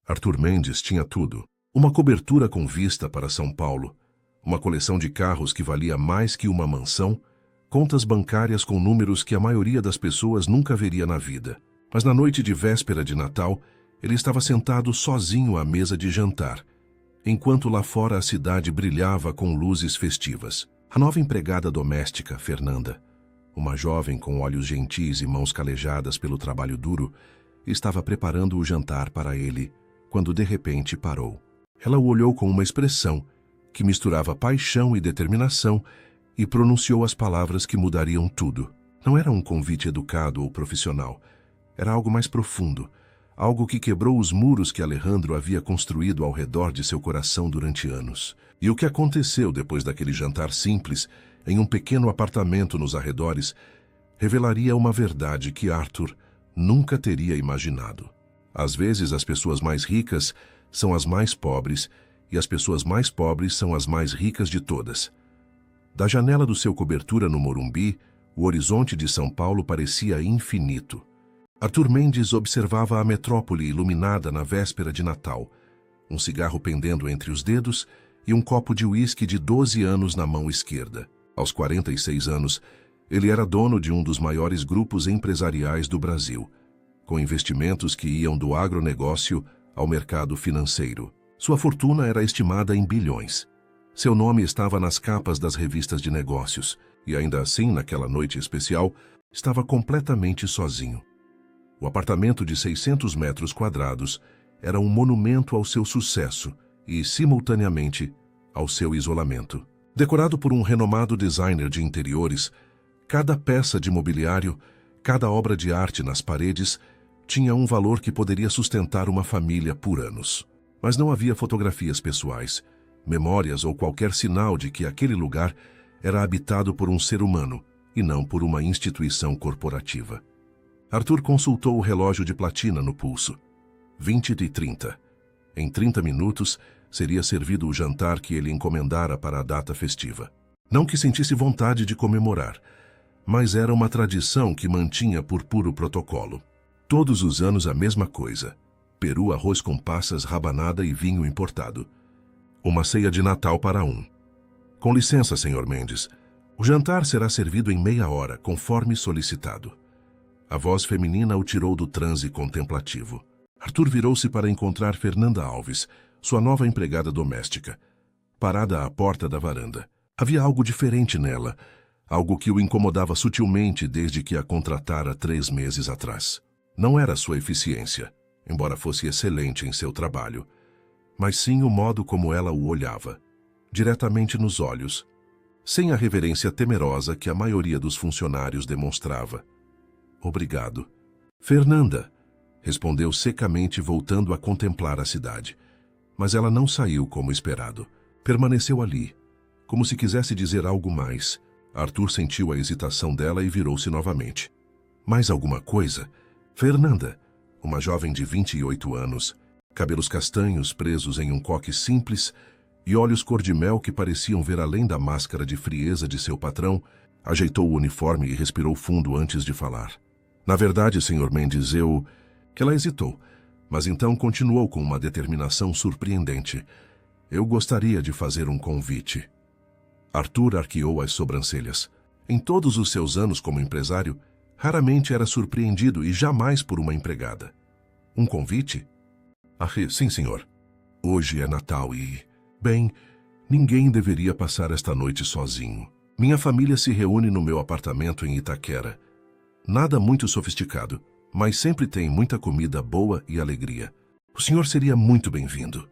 Arthur Mendes tinha tudo. Uma cobertura com vista para São Paulo, uma coleção de carros que valia mais que uma mansão, contas bancárias com números que a maioria das pessoas nunca veria na vida. Mas na noite de véspera de Natal, ele estava sentado sozinho à mesa de jantar, enquanto lá fora a cidade brilhava com luzes festivas. A nova empregada doméstica, Fernanda, uma jovem com olhos gentis e mãos calejadas pelo trabalho duro, estava preparando o jantar para ele, quando de repente parou. Ela o olhou com uma expressão que misturava paixão e determinação e pronunciou as palavras que mudariam tudo. Não era um convite educado ou profissional. Era algo mais profundo, algo que quebrou os muros que Alejandro havia construído ao redor de seu coração durante anos. E o que aconteceu depois daquele jantar simples, em um pequeno apartamento nos arredores, revelaria uma verdade que Arthur nunca teria imaginado. Às vezes, as pessoas mais ricas são as mais pobres, e as pessoas mais pobres são as mais ricas de todas. Da janela do seu cobertura no Morumbi, o horizonte de São Paulo parecia infinito. Arthur Mendes observava a metrópole iluminada na véspera de Natal, um cigarro pendendo entre os dedos e um copo de uísque de 12 anos na mão esquerda. Aos 46 anos, ele era dono de um dos maiores grupos empresariais do Brasil, com investimentos que iam do agronegócio ao mercado financeiro. Sua fortuna era estimada em bilhões. Seu nome estava nas capas das revistas de negócios, e ainda assim, naquela noite especial, estava completamente sozinho. O apartamento de 600 metros quadrados era um monumento ao seu sucesso e, simultaneamente, ao seu isolamento. Decorado por um renomado designer de interiores, cada peça de mobiliário, cada obra de arte nas paredes, tinha um valor que poderia sustentar uma família por anos. Mas não havia fotografias pessoais, memórias ou qualquer sinal de que aquele lugar era habitado por um ser humano e não por uma instituição corporativa. Arthur consultou o relógio de platina no pulso. 20h30. Em 30 minutos, seria servido o jantar que ele encomendara para a data festiva. Não que sentisse vontade de comemorar, mas era uma tradição que mantinha por puro protocolo. Todos os anos a mesma coisa. Peru, arroz com passas, rabanada e vinho importado. Uma ceia de Natal para um. Com licença, Sr. Mendes. O jantar será servido em meia hora, conforme solicitado. A voz feminina o tirou do transe contemplativo. Arthur virou-se para encontrar Fernanda Alves, sua nova empregada doméstica, parada à porta da varanda. Havia algo diferente nela, algo que o incomodava sutilmente desde que a contratara 3 meses atrás. Não era sua eficiência, embora fosse excelente em seu trabalho, mas sim o modo como ela o olhava, diretamente nos olhos, sem a reverência temerosa que a maioria dos funcionários demonstrava. Obrigado. Fernanda, respondeu secamente, voltando a contemplar a cidade. Mas ela não saiu como esperado. Permaneceu ali, como se quisesse dizer algo mais. Arthur sentiu a hesitação dela e virou-se novamente. Mais alguma coisa? Fernanda, uma jovem de 28 anos, cabelos castanhos presos em um coque simples e olhos cor-de-mel que pareciam ver além da máscara de frieza de seu patrão, ajeitou o uniforme e respirou fundo antes de falar. Na verdade, Sr. Mendes, Que ela hesitou, mas então continuou com uma determinação surpreendente. Eu gostaria de fazer um convite. Arthur arqueou as sobrancelhas. Em todos os seus anos como empresário, raramente era surpreendido e jamais por uma empregada. Um convite? Sim, senhor. Hoje é Natal e... Bem, ninguém deveria passar esta noite sozinho. Minha família se reúne no meu apartamento em Itaquera. Nada muito sofisticado, mas sempre tem muita comida boa e alegria. O senhor seria muito bem-vindo.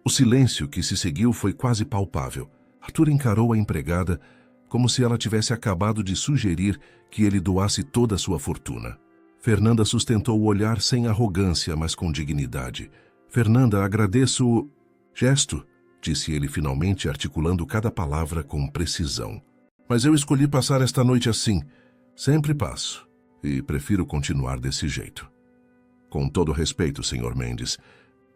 O silêncio que se seguiu foi quase palpável. Arthur encarou a empregada como se ela tivesse acabado de sugerir que ele doasse toda a sua fortuna. Fernanda sustentou o olhar sem arrogância, mas com dignidade. Fernanda, agradeço o gesto, disse ele finalmente, articulando cada palavra com precisão. Mas eu escolhi passar esta noite assim. Sempre passo. E prefiro continuar desse jeito. Com todo respeito, Sr. Mendes,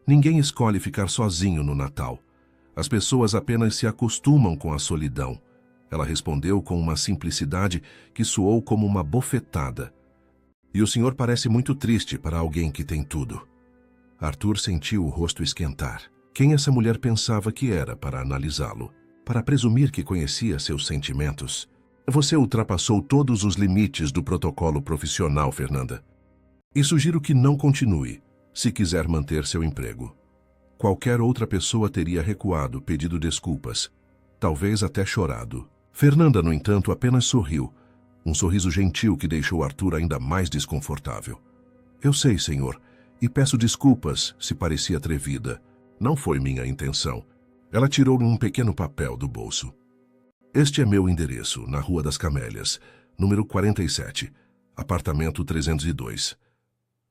ninguém escolhe ficar sozinho no Natal. As pessoas apenas se acostumam com a solidão. Ela respondeu com uma simplicidade que soou como uma bofetada. E o senhor parece muito triste para alguém que tem tudo. Arthur sentiu o rosto esquentar. Quem essa mulher pensava que era para analisá-lo? Para presumir que conhecia seus sentimentos? Você ultrapassou todos os limites do protocolo profissional, Fernanda. E sugiro que não continue, se quiser manter seu emprego. Qualquer outra pessoa teria recuado, pedido desculpas, talvez até chorado. Fernanda, no entanto, apenas sorriu, um sorriso gentil que deixou Arthur ainda mais desconfortável. Eu sei, senhor, e peço desculpas se parecia atrevida. Não foi minha intenção. Ela tirou um pequeno papel do bolso. Este é meu endereço, na Rua das Camélias, número 47, apartamento 302.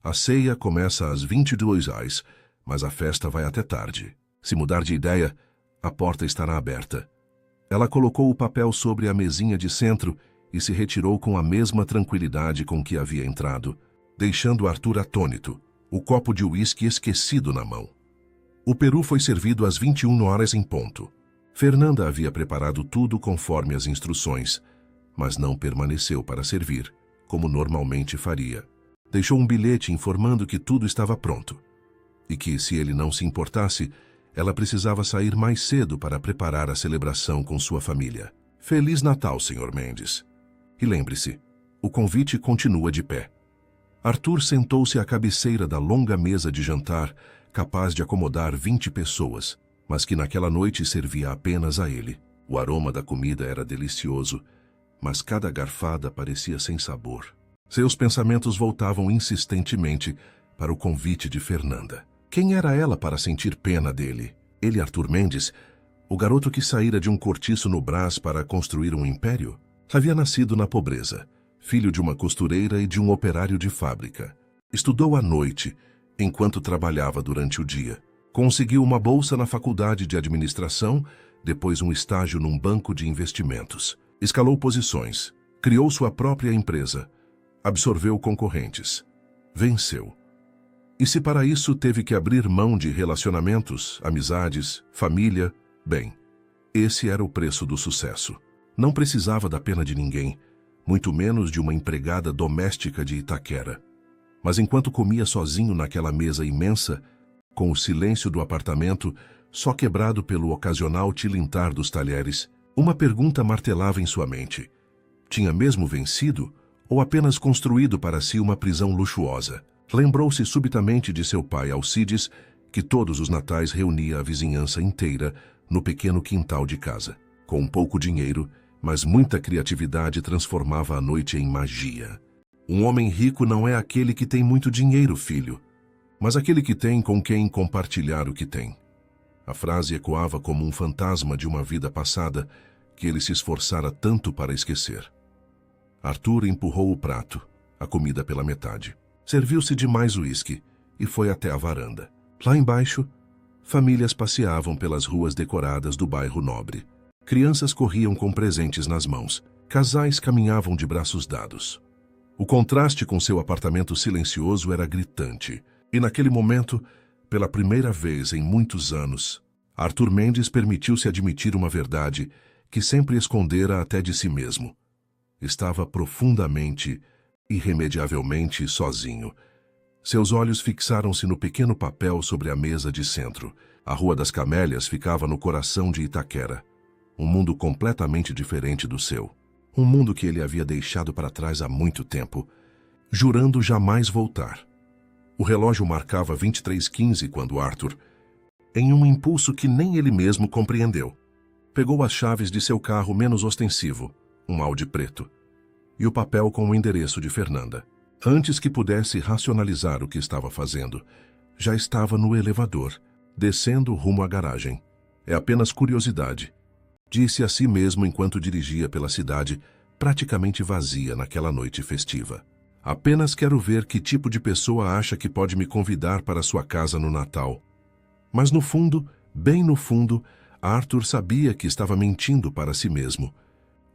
A ceia começa às 22h, mas a festa vai até tarde. Se mudar de ideia, a porta estará aberta. Ela colocou o papel sobre a mesinha de centro e se retirou com a mesma tranquilidade com que havia entrado, deixando Arthur atônito, o copo de uísque esquecido na mão. O peru foi servido às 21h em ponto. Fernanda havia preparado tudo conforme as instruções, mas não permaneceu para servir, como normalmente faria. Deixou um bilhete informando que tudo estava pronto, e que, se ele não se importasse, ela precisava sair mais cedo para preparar a celebração com sua família. Feliz Natal, Sr. Mendes. E lembre-se, o convite continua de pé. Arthur sentou-se à cabeceira da longa mesa de jantar, capaz de acomodar 20 pessoas, mas que naquela noite servia apenas a ele. O aroma da comida era delicioso, mas cada garfada parecia sem sabor. Seus pensamentos voltavam insistentemente para o convite de Fernanda. Quem era ela para sentir pena dele? Ele, Arthur Mendes, o garoto que saíra de um cortiço no Brás para construir um império? Havia nascido na pobreza, filho de uma costureira e de um operário de fábrica. Estudou à noite, enquanto trabalhava durante o dia. Conseguiu uma bolsa na faculdade de administração, depois um estágio num banco de investimentos. Escalou posições, criou sua própria empresa, absorveu concorrentes. Venceu. E se para isso teve que abrir mão de relacionamentos, amizades, família, bem, esse era o preço do sucesso. Não precisava da pena de ninguém, muito menos de uma empregada doméstica de Itaquera. Mas enquanto comia sozinho naquela mesa imensa, com o silêncio do apartamento, só quebrado pelo ocasional tilintar dos talheres, uma pergunta martelava em sua mente. Tinha mesmo vencido ou apenas construído para si uma prisão luxuosa? Lembrou-se subitamente de seu pai Alcides, que todos os natais reunia a vizinhança inteira no pequeno quintal de casa. Com pouco dinheiro, mas muita criatividade, transformava a noite em magia. Um homem rico não é aquele que tem muito dinheiro, filho, mas aquele que tem com quem compartilhar o que tem. A frase ecoava como um fantasma de uma vida passada que ele se esforçara tanto para esquecer. Arthur empurrou o prato, a comida pela metade. Serviu-se de mais uísque e foi até a varanda. Lá embaixo, famílias passeavam pelas ruas decoradas do bairro nobre. Crianças corriam com presentes nas mãos. Casais caminhavam de braços dados. O contraste com seu apartamento silencioso era gritante. E naquele momento, pela primeira vez em muitos anos, Arthur Mendes permitiu-se admitir uma verdade que sempre escondera até de si mesmo. Estava profundamente, irremediavelmente sozinho. Seus olhos fixaram-se no pequeno papel sobre a mesa de centro. A Rua das Camélias ficava no coração de Itaquera. Um mundo completamente diferente do seu. Um mundo que ele havia deixado para trás há muito tempo, jurando jamais voltar. O relógio marcava 23h15 quando Arthur, em um impulso que nem ele mesmo compreendeu, pegou as chaves de seu carro menos ostensivo, um Audi preto, e o papel com o endereço de Fernanda. Antes que pudesse racionalizar o que estava fazendo, já estava no elevador, descendo rumo à garagem. É apenas curiosidade, disse a si mesmo enquanto dirigia pela cidade, praticamente vazia naquela noite festiva. Apenas quero ver que tipo de pessoa acha que pode me convidar para sua casa no Natal. Mas no fundo, bem no fundo, Arthur sabia que estava mentindo para si mesmo.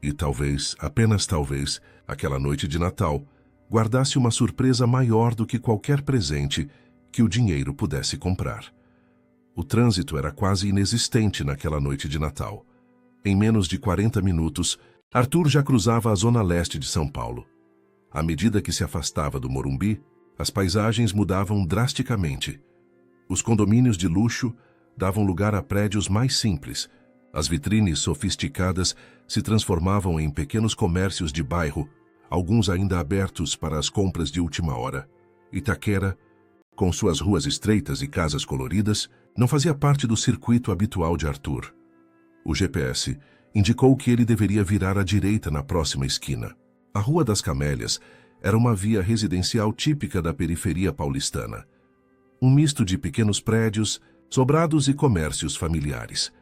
E talvez, apenas talvez, aquela noite de Natal, guardasse uma surpresa maior do que qualquer presente que o dinheiro pudesse comprar. O trânsito era quase inexistente naquela noite de Natal. Em menos de 40 minutos, Arthur já cruzava a zona leste de São Paulo. À medida que se afastava do Morumbi, as paisagens mudavam drasticamente. Os condomínios de luxo davam lugar a prédios mais simples. As vitrines sofisticadas se transformavam em pequenos comércios de bairro, alguns ainda abertos para as compras de última hora. Itaquera, com suas ruas estreitas e casas coloridas, não fazia parte do circuito habitual de Arthur. O GPS indicou que ele deveria virar à direita na próxima esquina. A Rua das Camélias era uma via residencial típica da periferia paulistana. Um misto de pequenos prédios, sobrados e comércios familiares.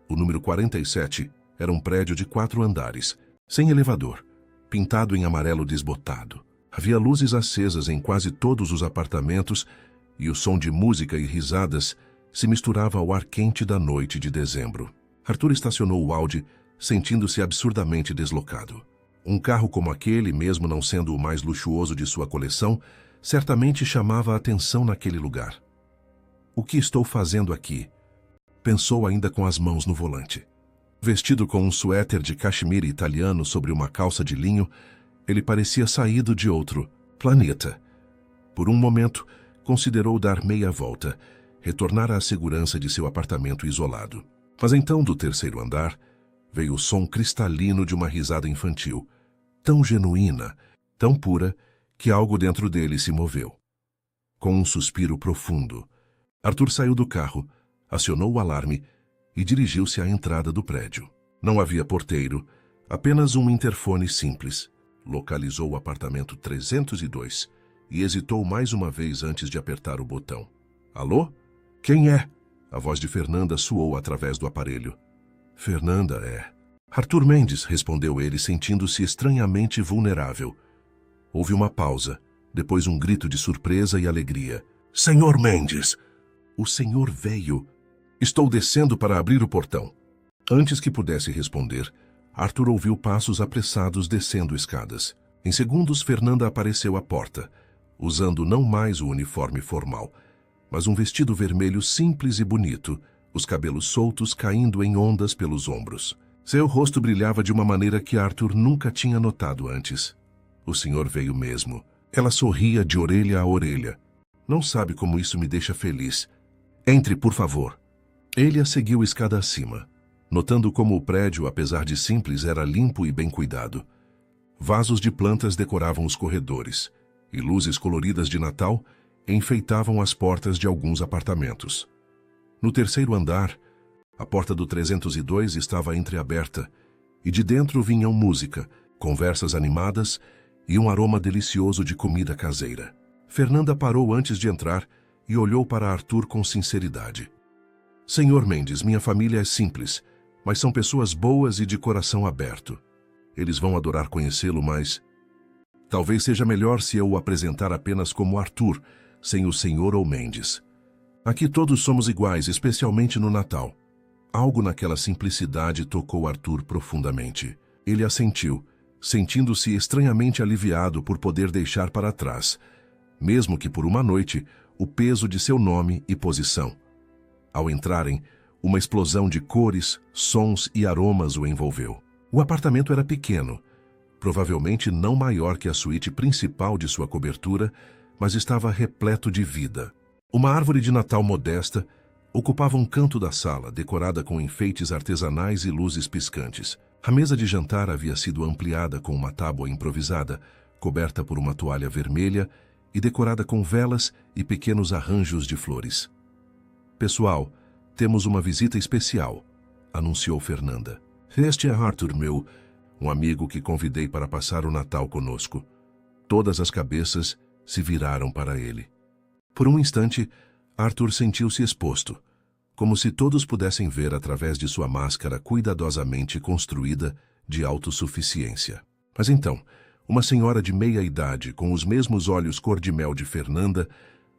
O número 47 era um prédio de 4 andares, sem elevador, pintado em amarelo desbotado. Havia luzes acesas em quase todos os apartamentos e o som de música e risadas se misturava ao ar quente da noite de dezembro. Arthur estacionou o Audi, sentindo-se absurdamente deslocado. Um carro como aquele, mesmo não sendo o mais luxuoso de sua coleção, certamente chamava a atenção naquele lugar. O que estou fazendo aqui? Pensou ainda com as mãos no volante. Vestido com um suéter de cachemire italiano sobre uma calça de linho, ele parecia saído de outro planeta. Por um momento, considerou dar meia volta, retornar à segurança de seu apartamento isolado. Mas então, do terceiro andar, veio o som cristalino de uma risada infantil, tão genuína, tão pura, que algo dentro dele se moveu. Com um suspiro profundo, Arthur saiu do carro, acionou o alarme e dirigiu-se à entrada do prédio. Não havia porteiro, apenas um interfone simples. Localizou o apartamento 302 e hesitou mais uma vez antes de apertar o botão. Alô? Quem é? A voz de Fernanda soou através do aparelho. Fernanda é... Arthur Mendes, respondeu ele, sentindo-se estranhamente vulnerável. Houve uma pausa, depois um grito de surpresa e alegria. Senhor Mendes! O senhor veio. Estou descendo para abrir o portão. Antes que pudesse responder, Arthur ouviu passos apressados descendo escadas. Em segundos, Fernanda apareceu à porta, usando não mais o uniforme formal, mas um vestido vermelho simples e bonito, os cabelos soltos caindo em ondas pelos ombros. Seu rosto brilhava de uma maneira que Arthur nunca tinha notado antes. O senhor veio mesmo. Ela sorria de orelha a orelha. Não sabe como isso me deixa feliz. Entre, por favor. Ele a seguiu escada acima, notando como o prédio, apesar de simples, era limpo e bem cuidado. Vasos de plantas decoravam os corredores, e luzes coloridas de Natal enfeitavam as portas de alguns apartamentos. No terceiro andar, a porta do 302 estava entreaberta, e de dentro vinham música, conversas animadas e um aroma delicioso de comida caseira. Fernanda parou antes de entrar e olhou para Arthur com sinceridade. Senhor Mendes, minha família é simples, mas são pessoas boas e de coração aberto. Eles vão adorar conhecê-lo, mas... Talvez seja melhor se eu o apresentar apenas como Arthur, sem o senhor ou Mendes. Aqui todos somos iguais, especialmente no Natal. Algo naquela simplicidade tocou Arthur profundamente. Ele assentiu, sentindo-se estranhamente aliviado por poder deixar para trás, mesmo que por uma noite, o peso de seu nome e posição. Ao entrarem, uma explosão de cores, sons e aromas o envolveu. O apartamento era pequeno, provavelmente não maior que a suíte principal de sua cobertura, mas estava repleto de vida. Uma árvore de Natal modesta ocupava um canto da sala, decorada com enfeites artesanais e luzes piscantes. A mesa de jantar havia sido ampliada com uma tábua improvisada, coberta por uma toalha vermelha e decorada com velas e pequenos arranjos de flores. Pessoal, temos uma visita especial, anunciou Fernanda. Este é Arthur, um amigo que convidei para passar o Natal conosco. Todas as cabeças se viraram para ele. Por um instante, Arthur sentiu-se exposto, como se todos pudessem ver através de sua máscara cuidadosamente construída de autossuficiência. Mas então, uma senhora de meia idade, com os mesmos olhos cor-de-mel de Fernanda,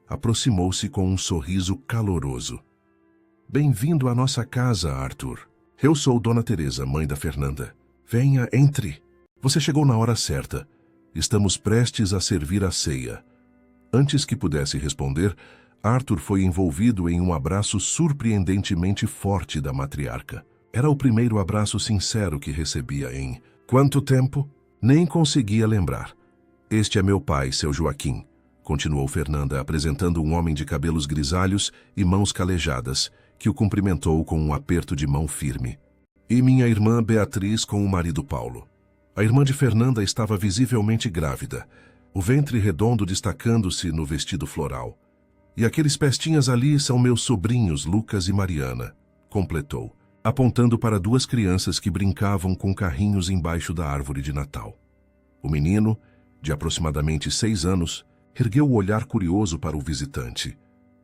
aproximou-se com um sorriso caloroso. Bem-vindo à nossa casa, Arthur. Eu sou Dona Teresa, mãe da Fernanda. Venha, entre. Você chegou na hora certa. Estamos prestes a servir a ceia. Antes que pudesse responder, Arthur foi envolvido em um abraço surpreendentemente forte da matriarca. Era o primeiro abraço sincero que recebia em... Quanto tempo? Nem conseguia lembrar. Este é meu pai, seu Joaquim, continuou Fernanda, apresentando um homem de cabelos grisalhos e mãos calejadas, que o cumprimentou com um aperto de mão firme. E minha irmã Beatriz com o marido Paulo. A irmã de Fernanda estava visivelmente grávida, o ventre redondo destacando-se no vestido floral. E aqueles pestinhas ali são meus sobrinhos Lucas e Mariana, completou, apontando para duas crianças que brincavam com carrinhos embaixo da árvore de Natal. O menino, de aproximadamente 6 anos, ergueu o olhar curioso para o visitante,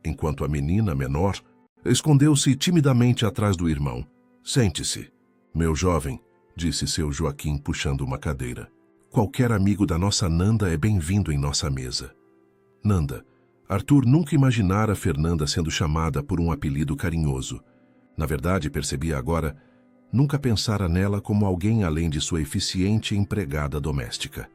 enquanto a menina menor escondeu-se timidamente atrás do irmão. Sente-se, meu jovem, disse seu Joaquim puxando uma cadeira. Qualquer amigo da nossa Nanda é bem-vindo em nossa mesa. Nanda. Arthur nunca imaginara Fernanda sendo chamada por um apelido carinhoso. Na verdade, percebia agora, nunca pensara nela como alguém além de sua eficiente empregada doméstica.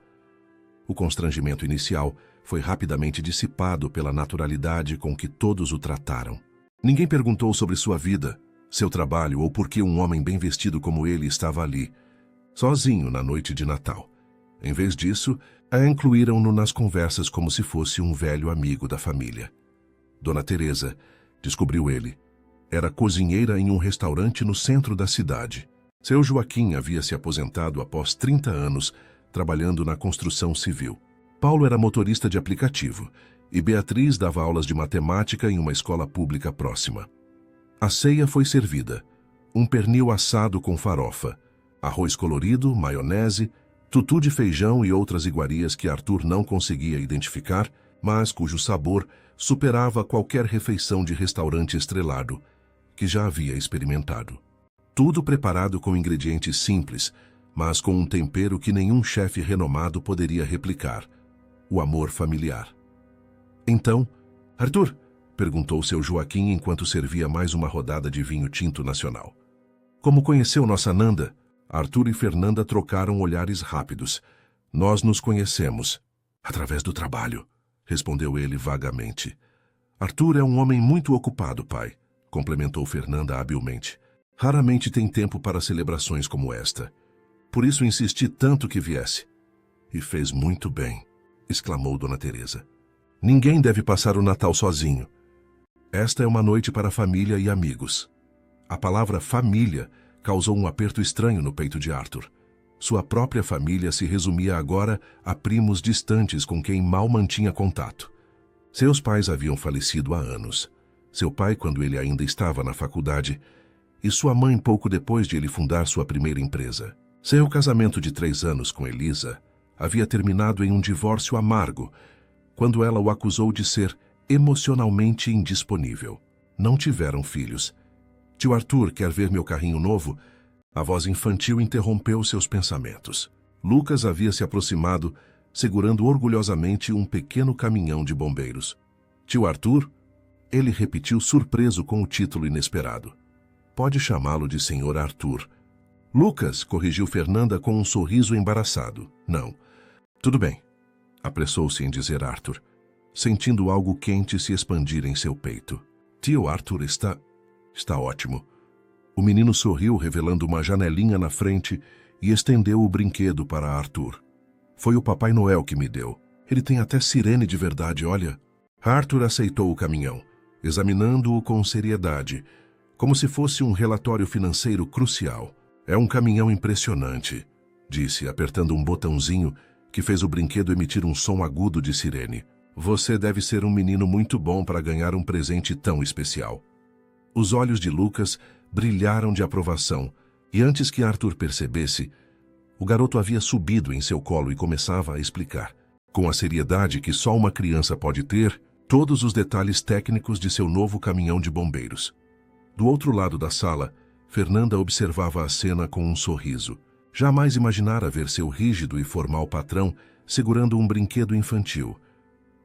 O constrangimento inicial foi rapidamente dissipado pela naturalidade com que todos o trataram. Ninguém perguntou sobre sua vida, seu trabalho ou por que um homem bem vestido como ele estava ali, sozinho na noite de Natal. Em vez disso, a incluíram-no nas conversas como se fosse um velho amigo da família. Dona Teresa, descobriu ele, era cozinheira em um restaurante no centro da cidade. Seu Joaquim havia se aposentado após 30 anos, trabalhando na construção civil. Paulo era motorista de aplicativo e Beatriz dava aulas de matemática em uma escola pública próxima. A ceia foi servida. Um pernil assado com farofa, arroz colorido, maionese, tutu de feijão e outras iguarias que Arthur não conseguia identificar, mas cujo sabor superava qualquer refeição de restaurante estrelado que já havia experimentado. Tudo preparado com ingredientes simples, mas com um tempero que nenhum chefe renomado poderia replicar: o amor familiar. Então, Arthur, perguntou seu Joaquim enquanto servia mais uma rodada de vinho tinto nacional. Como conheceu nossa Nanda? Arthur e Fernanda trocaram olhares rápidos. Nós nos conhecemos. Através do trabalho, respondeu ele vagamente. Arthur é um homem muito ocupado, pai, complementou Fernanda habilmente. Raramente tem tempo para celebrações como esta. Por isso insisti tanto que viesse. E fez muito bem, exclamou Dona Teresa. Ninguém deve passar o Natal sozinho. Esta é uma noite para família e amigos. A palavra família causou um aperto estranho no peito de Arthur. Sua própria família se resumia agora a primos distantes com quem mal mantinha contato. Seus pais haviam falecido há anos. Seu pai quando ele ainda estava na faculdade e sua mãe pouco depois de ele fundar sua primeira empresa. Seu casamento de 3 anos com Elisa havia terminado em um divórcio amargo, quando ela o acusou de ser emocionalmente indisponível. Não tiveram filhos. Tio Arthur quer ver meu carrinho novo? A voz infantil interrompeu seus pensamentos. Lucas havia se aproximado, segurando orgulhosamente um pequeno caminhão de bombeiros. Tio Arthur? Ele repetiu surpreso com o título inesperado. Pode chamá-lo de Senhor Arthur. Lucas, corrigiu Fernanda com um sorriso embaraçado. Não. Tudo bem, apressou-se em dizer Arthur, sentindo algo quente se expandir em seu peito. Tio Arthur está ótimo. O menino sorriu, revelando uma janelinha na frente e estendeu o brinquedo para Arthur. Foi o Papai Noel que me deu. Ele tem até sirene de verdade, olha. Arthur aceitou o caminhão, examinando-o com seriedade, como se fosse um relatório financeiro crucial. É um caminhão impressionante, disse, apertando um botãozinho que fez o brinquedo emitir um som agudo de sirene. Você deve ser um menino muito bom para ganhar um presente tão especial. Os olhos de Lucas brilharam de aprovação, e antes que Arthur percebesse, o garoto havia subido em seu colo e começava a explicar, com a seriedade que só uma criança pode ter, todos os detalhes técnicos de seu novo caminhão de bombeiros. Do outro lado da sala, Fernanda observava a cena com um sorriso. Jamais imaginara ver seu rígido e formal patrão segurando um brinquedo infantil,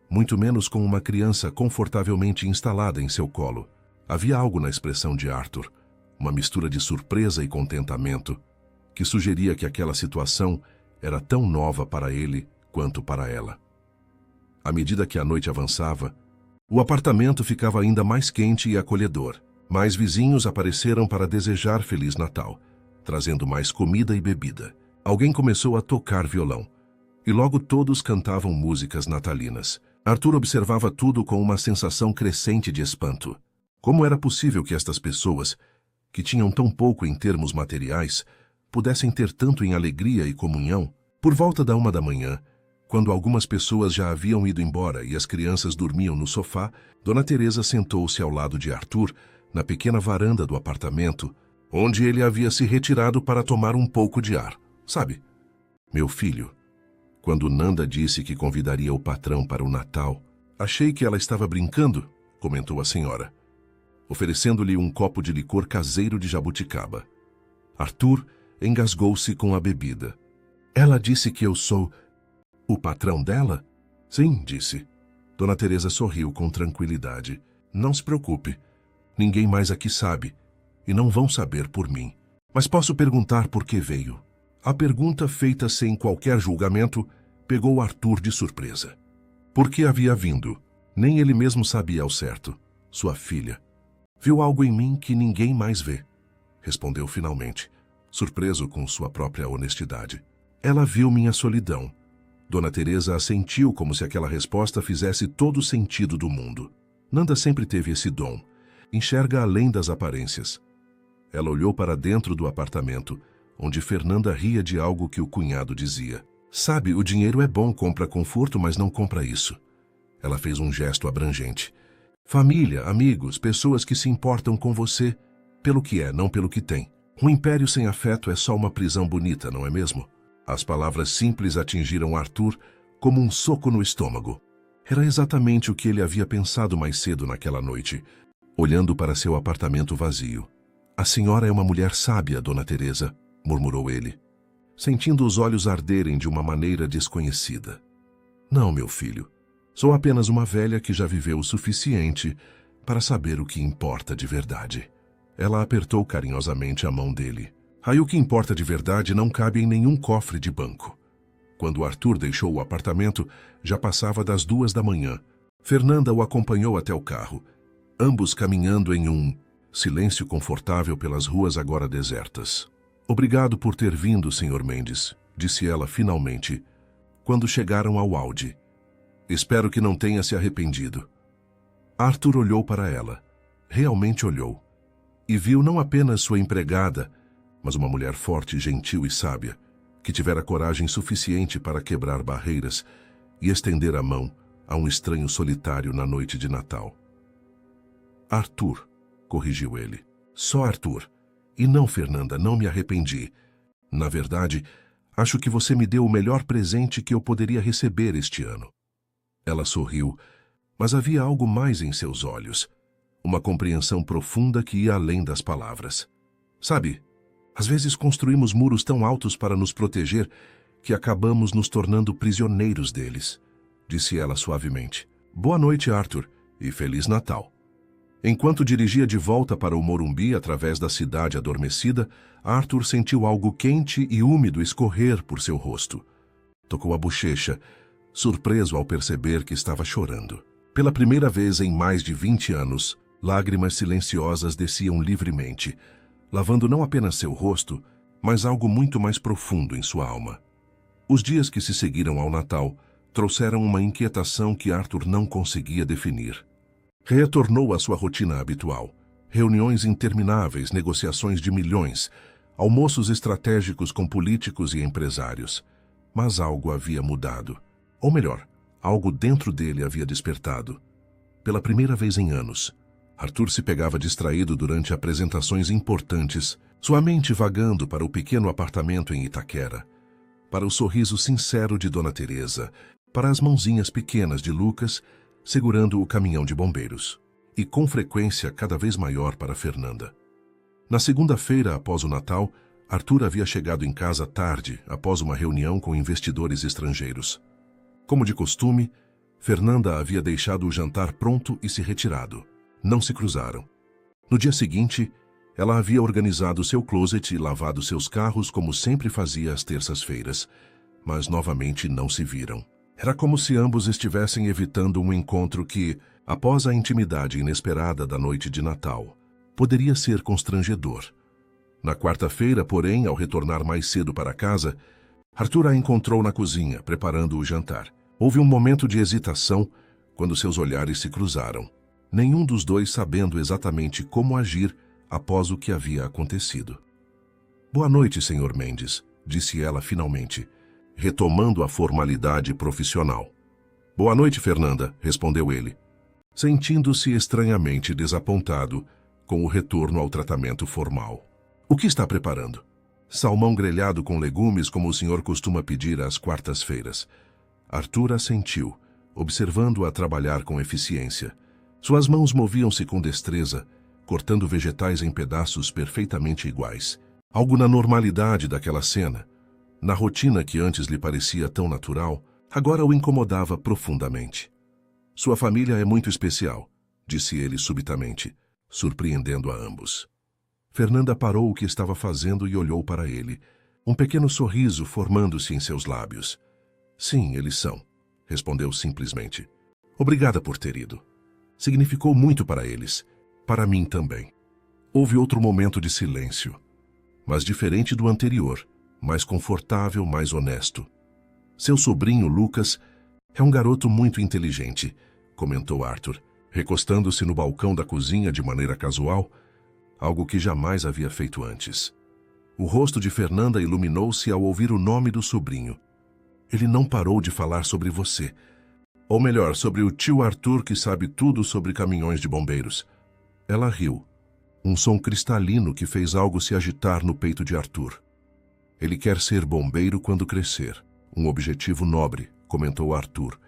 muito menos com uma criança confortavelmente instalada em seu colo. Havia algo na expressão de Arthur, uma mistura de surpresa e contentamento, que sugeria que aquela situação era tão nova para ele quanto para ela. À medida que a noite avançava, o apartamento ficava ainda mais quente e acolhedor. Mais vizinhos apareceram para desejar Feliz Natal, trazendo mais comida e bebida. Alguém começou a tocar violão, e logo todos cantavam músicas natalinas. Arthur observava tudo com uma sensação crescente de espanto. Como era possível que estas pessoas, que tinham tão pouco em termos materiais, pudessem ter tanto em alegria e comunhão? Por volta da 1 da manhã, quando algumas pessoas já haviam ido embora e as crianças dormiam no sofá, Dona Teresa sentou-se ao lado de Arthur, na pequena varanda do apartamento, onde ele havia se retirado para tomar um pouco de ar. Sabe, meu filho, quando Nanda disse que convidaria o patrão para o Natal, achei que ela estava brincando, comentou a senhora, oferecendo-lhe um copo de licor caseiro de jabuticaba. Arthur engasgou-se com a bebida. Ela disse que eu sou o patrão dela? Sim, disse. Dona Teresa sorriu com tranquilidade. Não se preocupe. Ninguém mais aqui sabe, e não vão saber por mim. Mas posso perguntar por que veio? A pergunta, feita sem qualquer julgamento, pegou Arthur de surpresa. Por que havia vindo? Nem ele mesmo sabia ao certo. Sua filha viu algo em mim que ninguém mais vê, respondeu finalmente, surpreso com sua própria honestidade. Ela viu minha solidão. Dona Teresa assentiu como se aquela resposta fizesse todo o sentido do mundo. Nanda sempre teve esse dom. Enxerga além das aparências. Ela olhou para dentro do apartamento, onde Fernanda ria de algo que o cunhado dizia. Sabe, o dinheiro é bom, compra conforto, mas não compra isso. Ela fez um gesto abrangente. Família, amigos, pessoas que se importam com você, pelo que é, não pelo que tem. Um império sem afeto é só uma prisão bonita, não é mesmo? As palavras simples atingiram Arthur como um soco no estômago. Era exatamente o que ele havia pensado mais cedo naquela noite, olhando para seu apartamento vazio. A senhora é uma mulher sábia, Dona Teresa, murmurou ele, sentindo os olhos arderem de uma maneira desconhecida. Não, meu filho. Sou apenas uma velha que já viveu o suficiente para saber o que importa de verdade. Ela apertou carinhosamente a mão dele. Aí o que importa de verdade não cabe em nenhum cofre de banco. Quando Arthur deixou o apartamento, já passava das 2 da manhã. Fernanda o acompanhou até o carro, ambos caminhando em um silêncio confortável pelas ruas agora desertas. Obrigado por ter vindo, Sr. Mendes, disse ela finalmente, quando chegaram ao Audi. Espero que não tenha se arrependido. Arthur olhou para ela, realmente olhou, e viu não apenas sua empregada, mas uma mulher forte, gentil e sábia, que tivera coragem suficiente para quebrar barreiras e estender a mão a um estranho solitário na noite de Natal. Arthur, corrigiu ele. Só Arthur. E não, Fernanda, não me arrependi. Na verdade, acho que você me deu o melhor presente que eu poderia receber este ano. Ela sorriu, mas havia algo mais em seus olhos, uma compreensão profunda que ia além das palavras. Sabe, às vezes construímos muros tão altos para nos proteger que acabamos nos tornando prisioneiros deles, disse ela suavemente. Boa noite, Arthur, e Feliz Natal. Enquanto dirigia de volta para o Morumbi através da cidade adormecida, Arthur sentiu algo quente e úmido escorrer por seu rosto. Tocou a bochecha, surpreso ao perceber que estava chorando. Pela primeira vez em mais de 20 anos, lágrimas silenciosas desciam livremente, lavando não apenas seu rosto, mas algo muito mais profundo em sua alma. Os dias que se seguiram ao Natal trouxeram uma inquietação que Arthur não conseguia definir. Retornou à sua rotina habitual. Reuniões intermináveis, negociações de milhões, almoços estratégicos com políticos e empresários. Mas algo havia mudado. Ou melhor, algo dentro dele havia despertado. Pela primeira vez em anos, Arthur se pegava distraído durante apresentações importantes, sua mente vagando para o pequeno apartamento em Itaquera, para o sorriso sincero de Dona Teresa, para as mãozinhas pequenas de Lucas, segurando o caminhão de bombeiros, e com frequência cada vez maior para Fernanda. Na segunda-feira após o Natal, Arthur havia chegado em casa tarde, após uma reunião com investidores estrangeiros. Como de costume, Fernanda havia deixado o jantar pronto e se retirado. Não se cruzaram. No dia seguinte, ela havia organizado seu closet e lavado seus carros como sempre fazia às terças-feiras, mas novamente não se viram. Era como se ambos estivessem evitando um encontro que, após a intimidade inesperada da noite de Natal, poderia ser constrangedor. Na quarta-feira, porém, ao retornar mais cedo para casa, Arthur a encontrou na cozinha, preparando o jantar. Houve um momento de hesitação, quando seus olhares se cruzaram, nenhum dos dois sabendo exatamente como agir após o que havia acontecido. Boa noite, Sr. Mendes, disse ela finalmente, retomando a formalidade profissional. Boa noite, Fernanda, respondeu ele, sentindo-se estranhamente desapontado com o retorno ao tratamento formal. O que está preparando? Salmão grelhado com legumes, como o senhor costuma pedir às quartas-feiras. Arthur assentiu, observando-a trabalhar com eficiência. Suas mãos moviam-se com destreza, cortando vegetais em pedaços perfeitamente iguais. Algo na normalidade daquela cena, na rotina que antes lhe parecia tão natural, agora o incomodava profundamente. Sua família é muito especial, disse ele subitamente, surpreendendo a ambos. Fernanda parou o que estava fazendo e olhou para ele, um pequeno sorriso formando-se em seus lábios. Sim, eles são, respondeu simplesmente. Obrigada por ter ido. Significou muito para eles, para mim também. Houve outro momento de silêncio, mas diferente do anterior, mais confortável, mais honesto. Seu sobrinho, Lucas, é um garoto muito inteligente, comentou Arthur, recostando-se no balcão da cozinha de maneira casual, algo que jamais havia feito antes. O rosto de Fernanda iluminou-se ao ouvir o nome do sobrinho. Ele não parou de falar sobre você. Ou melhor, sobre o tio Arthur que sabe tudo sobre caminhões de bombeiros. Ela riu. Um som cristalino que fez algo se agitar no peito de Arthur. Ele quer ser bombeiro quando crescer. Um objetivo nobre, comentou Arthur,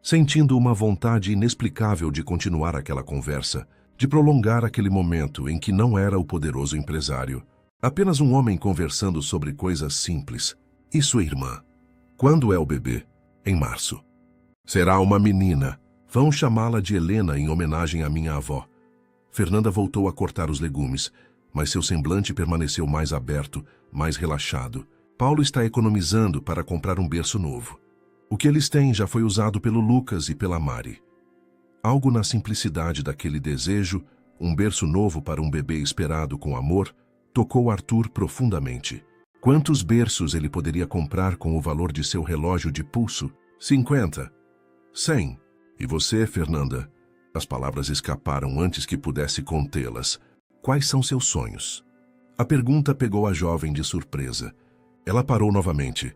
sentindo uma vontade inexplicável de continuar aquela conversa, de prolongar aquele momento em que não era o poderoso empresário. Apenas um homem conversando sobre coisas simples. E sua irmã? Quando é o bebê? Em março. Será uma menina. Vão chamá-la de Helena em homenagem à minha avó. Fernanda voltou a cortar os legumes, mas seu semblante permaneceu mais aberto, mais relaxado. Paulo está economizando para comprar um berço novo. O que eles têm já foi usado pelo Lucas e pela Mari. Algo na simplicidade daquele desejo, um berço novo para um bebê esperado com amor, tocou Arthur profundamente. Quantos berços ele poderia comprar com o valor de seu relógio de pulso? 50. 100. E você, Fernanda? As palavras escaparam antes que pudesse contê-las. Quais são seus sonhos? A pergunta pegou a jovem de surpresa. Ela parou novamente,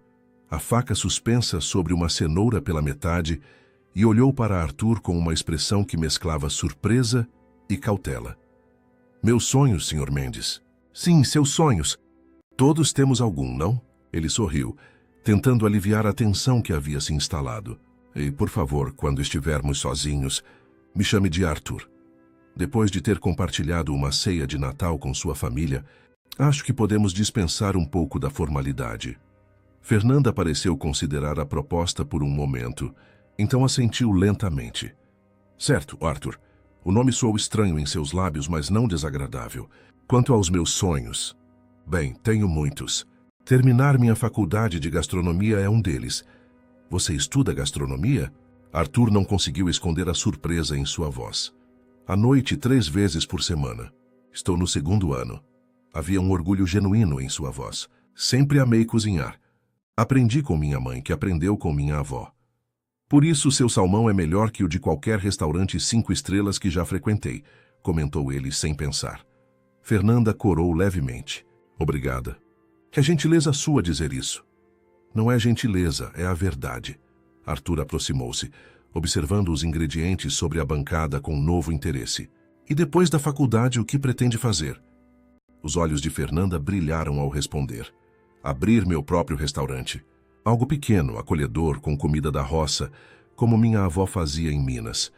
a faca suspensa sobre uma cenoura pela metade, e olhou para Arthur com uma expressão que mesclava surpresa e cautela. Meus sonhos, Sr. Mendes. Sim, seus sonhos. Todos temos algum, não? Ele sorriu, tentando aliviar a tensão que havia se instalado. E, por favor, quando estivermos sozinhos, me chame de Arthur. Depois de ter compartilhado uma ceia de Natal com sua família, acho que podemos dispensar um pouco da formalidade. Fernanda pareceu considerar a proposta por um momento, então assentiu lentamente. Certo, Arthur. O nome soou estranho em seus lábios, mas não desagradável. Quanto aos meus sonhos... Bem, tenho muitos. Terminar minha faculdade de gastronomia é um deles. Você estuda gastronomia? Arthur não conseguiu esconder a surpresa em sua voz. À noite, 3 vezes por semana. Estou no 2º ano. Havia um orgulho genuíno em sua voz. Sempre amei cozinhar. Aprendi com minha mãe, que aprendeu com minha avó. Por isso, seu salmão é melhor que o de qualquer restaurante 5 estrelas que já frequentei, comentou ele sem pensar. Fernanda corou levemente. Obrigada. É gentileza sua dizer isso. Não é gentileza, é a verdade. Arthur aproximou-se, observando os ingredientes sobre a bancada com novo interesse. E depois da faculdade, o que pretende fazer? Os olhos de Fernanda brilharam ao responder. Abrir meu próprio restaurante. Algo pequeno, acolhedor, com comida da roça, como minha avó fazia em Minas.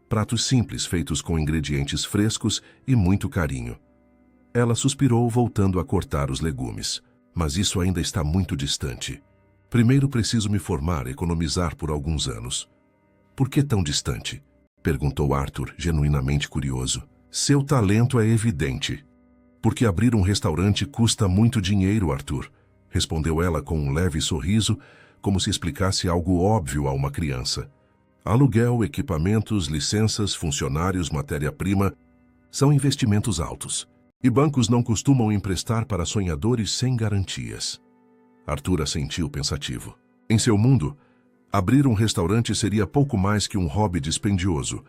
Pratos simples, feitos com ingredientes frescos e muito carinho. Ela suspirou, voltando a cortar os legumes. Mas isso ainda está muito distante. Primeiro preciso me formar, economizar por alguns anos. Por que tão distante? Perguntou Arthur, genuinamente curioso. Seu talento é evidente. Porque abrir um restaurante custa muito dinheiro, Arthur, respondeu ela com um leve sorriso, como se explicasse algo óbvio a uma criança. Aluguel, equipamentos, licenças, funcionários, matéria-prima, são investimentos altos. E bancos não costumam emprestar para sonhadores sem garantias. Arthur assentiu pensativo. Em seu mundo, Abrir um restaurante seria pouco mais que um hobby dispendioso,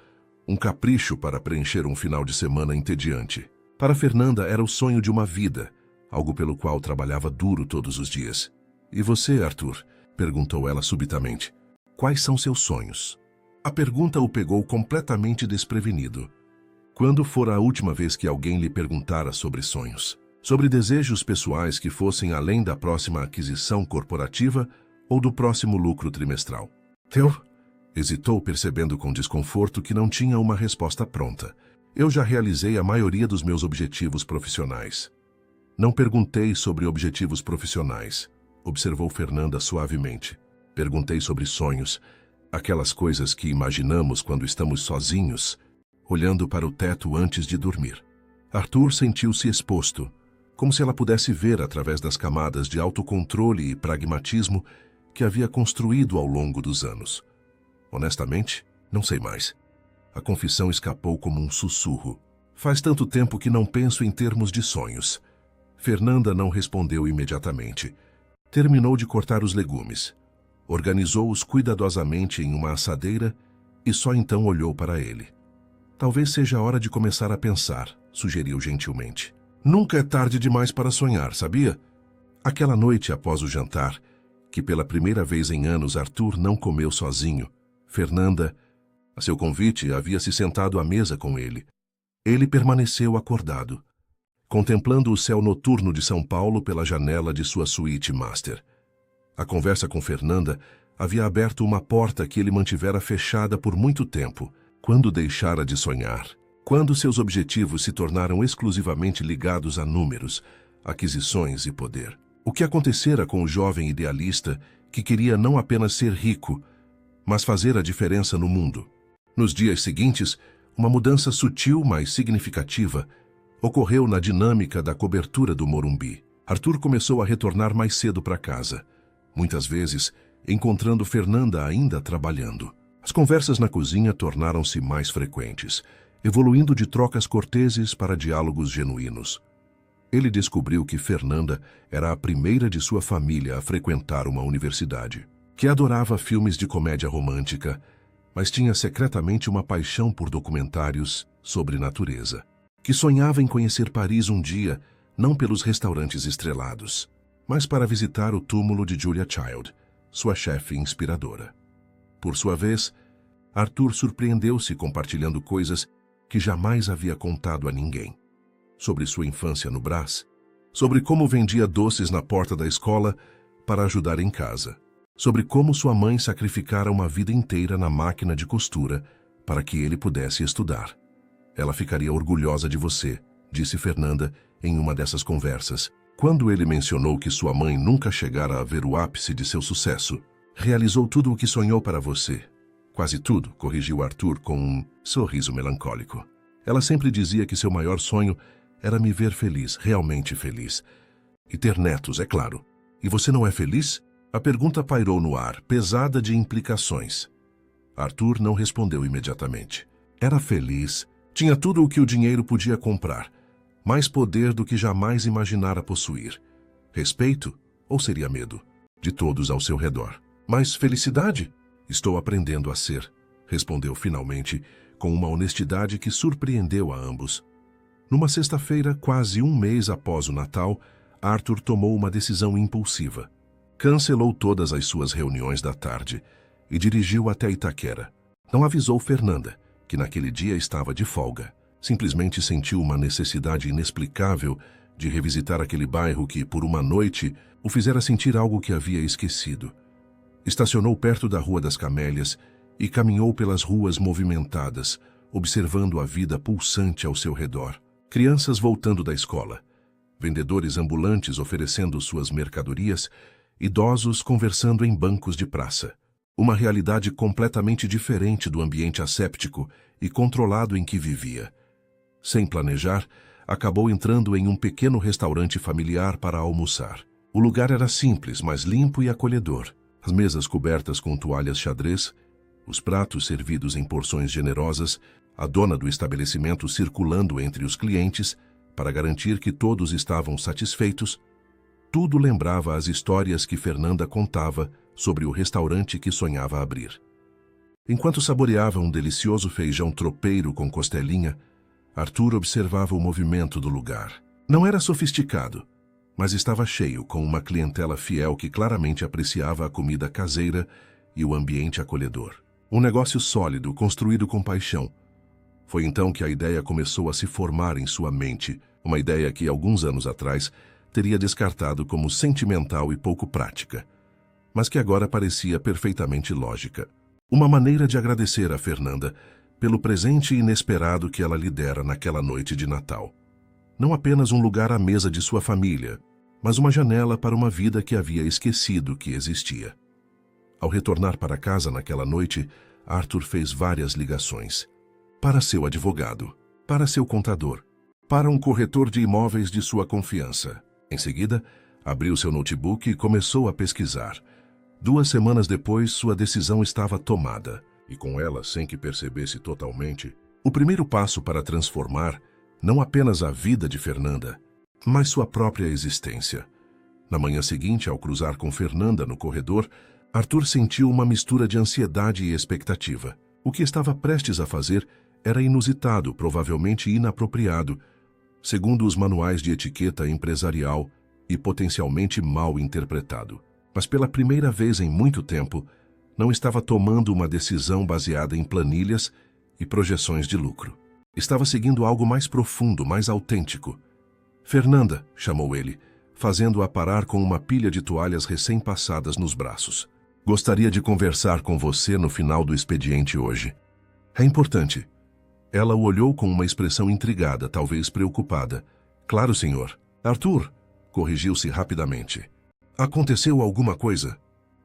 um capricho para preencher um final de semana entediante. Para Fernanda era o sonho de uma vida, algo pelo qual trabalhava duro todos os dias. E você, Arthur? Perguntou ela subitamente. Quais são seus sonhos? A pergunta o pegou completamente desprevenido. Quando fora a última vez que alguém lhe perguntara sobre sonhos? Sobre desejos pessoais que fossem além da próxima aquisição corporativa ou do próximo lucro trimestral? Teu? Hesitou, percebendo com desconforto que não tinha uma resposta pronta. Eu já realizei a maioria dos meus objetivos profissionais. Não perguntei sobre objetivos profissionais, observou Fernanda suavemente. Perguntei sobre sonhos, aquelas coisas que imaginamos quando estamos sozinhos, olhando para o teto antes de dormir. Arthur sentiu-se exposto, como se ela pudesse ver através das camadas de autocontrole e pragmatismo que havia construído ao longo dos anos. Honestamente, não sei mais. A confissão escapou como um sussurro. Faz tanto tempo que não penso em termos de sonhos. Fernanda não respondeu imediatamente. Terminou de cortar os legumes. Organizou-os cuidadosamente em uma assadeira e só então olhou para ele. Talvez seja a hora de começar a pensar, sugeriu gentilmente. Nunca é tarde demais para sonhar, sabia? Aquela noite após o jantar, que pela primeira vez em anos Arthur não comeu sozinho, Fernanda, a seu convite, havia se sentado à mesa com ele. Ele permaneceu acordado, contemplando o céu noturno de São Paulo pela janela de sua suíte master. A conversa com Fernanda havia aberto uma porta que ele mantivera fechada por muito tempo, quando deixara de sonhar, quando seus objetivos se tornaram exclusivamente ligados a números, aquisições e poder. O que acontecera com o jovem idealista que queria não apenas ser rico, mas fazer a diferença no mundo? Nos dias seguintes, uma mudança sutil, mas significativa, ocorreu na dinâmica da cobertura do Morumbi. Arthur começou a retornar mais cedo para casa, muitas vezes encontrando Fernanda ainda trabalhando. As conversas na cozinha tornaram-se mais frequentes, evoluindo de trocas corteses para diálogos genuínos. Ele descobriu que Fernanda era a primeira de sua família a frequentar uma universidade, que adorava filmes de comédia romântica, mas tinha secretamente uma paixão por documentários sobre natureza, que sonhava em conhecer Paris um dia, não pelos restaurantes estrelados, mas para visitar o túmulo de Julia Child, sua chefe inspiradora. Por sua vez, Arthur surpreendeu-se compartilhando coisas que jamais havia contado a ninguém. Sobre sua infância no Brás, sobre como vendia doces na porta da escola para ajudar em casa, sobre como sua mãe sacrificara uma vida inteira na máquina de costura para que ele pudesse estudar. Ela ficaria orgulhosa de você, disse Fernanda em uma dessas conversas, quando ele mencionou que sua mãe nunca chegara a ver o ápice de seu sucesso. Realizou tudo o que sonhou para você. Quase tudo, corrigiu Arthur com um sorriso melancólico. Ela sempre dizia que seu maior sonho era me ver feliz, realmente feliz. E ter netos, é claro. E você não é feliz? A pergunta pairou no ar, pesada de implicações. Arthur não respondeu imediatamente. Era feliz, tinha tudo o que o dinheiro podia comprar, mais poder do que jamais imaginara possuir. Respeito ou seria medo? De todos ao seu redor. Mas felicidade? Estou aprendendo a ser, respondeu finalmente, com uma honestidade que surpreendeu a ambos. Numa sexta-feira, quase um mês após o Natal, Arthur tomou uma decisão impulsiva. Cancelou todas as suas reuniões da tarde e dirigiu até Itaquera. Não avisou Fernanda, que naquele dia estava de folga. Simplesmente sentiu uma necessidade inexplicável de revisitar aquele bairro que, por uma noite, o fizera sentir algo que havia esquecido. Estacionou perto da Rua das Camélias e caminhou pelas ruas movimentadas, observando a vida pulsante ao seu redor. Crianças voltando da escola, vendedores ambulantes oferecendo suas mercadorias, idosos conversando em bancos de praça. Uma realidade completamente diferente do ambiente asséptico e controlado em que vivia. Sem planejar, acabou entrando em um pequeno restaurante familiar para almoçar. O lugar era simples, mas limpo e acolhedor. As mesas cobertas com toalhas xadrez, os pratos servidos em porções generosas, a dona do estabelecimento circulando entre os clientes para garantir que todos estavam satisfeitos. Tudo lembrava as histórias que Fernanda contava sobre o restaurante que sonhava abrir. Enquanto saboreava um delicioso feijão tropeiro com costelinha, Arthur observava o movimento do lugar. Não era sofisticado, mas estava cheio, com uma clientela fiel que claramente apreciava a comida caseira e o ambiente acolhedor. Um negócio sólido, construído com paixão. Foi então que a ideia começou a se formar em sua mente, uma ideia que, alguns anos atrás, teria descartado como sentimental e pouco prática, mas que agora parecia perfeitamente lógica. Uma maneira de agradecer a Fernanda pelo presente inesperado que ela lhe dera naquela noite de Natal. Não apenas um lugar à mesa de sua família, mas uma janela para uma vida que havia esquecido que existia. Ao retornar para casa naquela noite, Arthur fez várias ligações. Para seu advogado, para seu contador, para um corretor de imóveis de sua confiança. Em seguida, abriu seu notebook e começou a pesquisar. 2 semanas depois, sua decisão estava tomada, e com ela, sem que percebesse totalmente, o primeiro passo para transformar não apenas a vida de Fernanda, mas sua própria existência. Na manhã seguinte, ao cruzar com Fernanda no corredor, Arthur sentiu uma mistura de ansiedade e expectativa. O que estava prestes a fazer era inusitado, provavelmente inapropriado, segundo os manuais de etiqueta empresarial, e potencialmente mal interpretado. Mas pela primeira vez em muito tempo, não estava tomando uma decisão baseada em planilhas e projeções de lucro. Estava seguindo algo mais profundo, mais autêntico. Fernanda, chamou ele, fazendo-a parar com uma pilha de toalhas recém-passadas nos braços. Gostaria de conversar com você no final do expediente hoje. É importante. Ela o olhou com uma expressão intrigada, talvez preocupada. Claro, senhor. Arthur, corrigiu-se rapidamente. Aconteceu alguma coisa?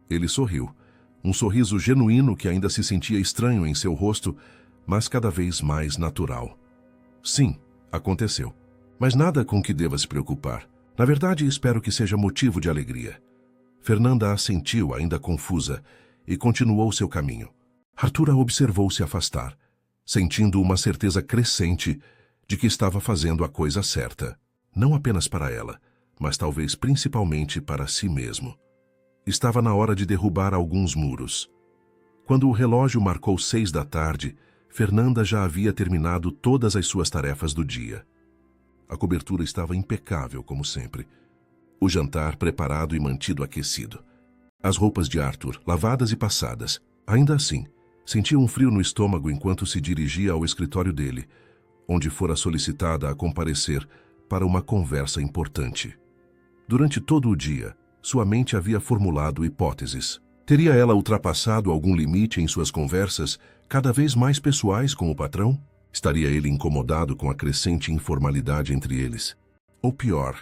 Ele sorriu. Um sorriso genuíno que ainda se sentia estranho em seu rosto, mas cada vez mais natural. Sim, aconteceu. Mas nada com que deva se preocupar. Na verdade, espero que seja motivo de alegria. Fernanda assentiu, ainda confusa, e continuou seu caminho. Arthur a observou se afastar, sentindo uma certeza crescente de que estava fazendo a coisa certa. Não apenas para ela, mas talvez principalmente para si mesmo. Estava na hora de derrubar alguns muros. Quando o relógio marcou 6 da tarde, Fernanda já havia terminado todas as suas tarefas do dia. A cobertura estava impecável, como sempre. O jantar preparado e mantido aquecido. As roupas de Arthur, lavadas e passadas. Ainda assim, sentia um frio no estômago enquanto se dirigia ao escritório dele, onde fora solicitada a comparecer para uma conversa importante. Durante todo o dia, sua mente havia formulado hipóteses. Teria ela ultrapassado algum limite em suas conversas, cada vez mais pessoais com o patrão? Estaria ele incomodado com a crescente informalidade entre eles? Ou pior,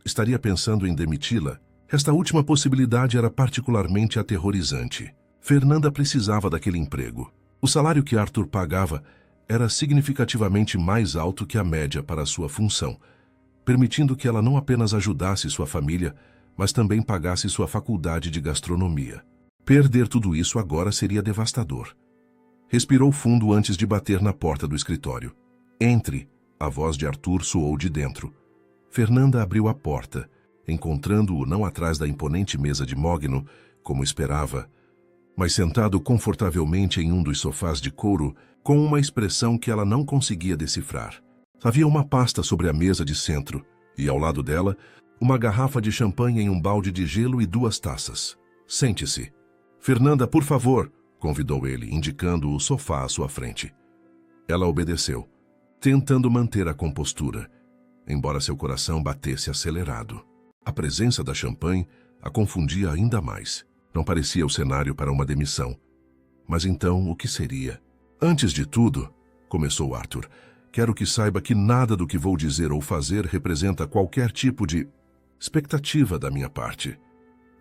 estaria pensando em demiti-la? Esta última possibilidade era particularmente aterrorizante. Fernanda precisava daquele emprego. O salário que Arthur pagava era significativamente mais alto que a média para sua função, permitindo que ela não apenas ajudasse sua família, mas também pagasse sua faculdade de gastronomia. Perder tudo isso agora seria devastador. Respirou fundo antes de bater na porta do escritório. Entre, a voz de Arthur soou de dentro. Fernanda abriu a porta, encontrando-o não atrás da imponente mesa de mogno, como esperava, mas sentado confortavelmente em um dos sofás de couro, com uma expressão que ela não conseguia decifrar. Havia uma pasta sobre a mesa de centro, e ao lado dela, uma garrafa de champanhe em um balde de gelo e 2 taças. Sente-se. Fernanda, por favor, convidou ele, indicando o sofá à sua frente. Ela obedeceu, tentando manter a compostura, embora seu coração batesse acelerado. A presença da champanhe a confundia ainda mais. Não parecia o cenário para uma demissão. Mas então, o que seria? Antes de tudo, começou Arthur, quero que saiba que nada do que vou dizer ou fazer representa qualquer tipo de expectativa da minha parte.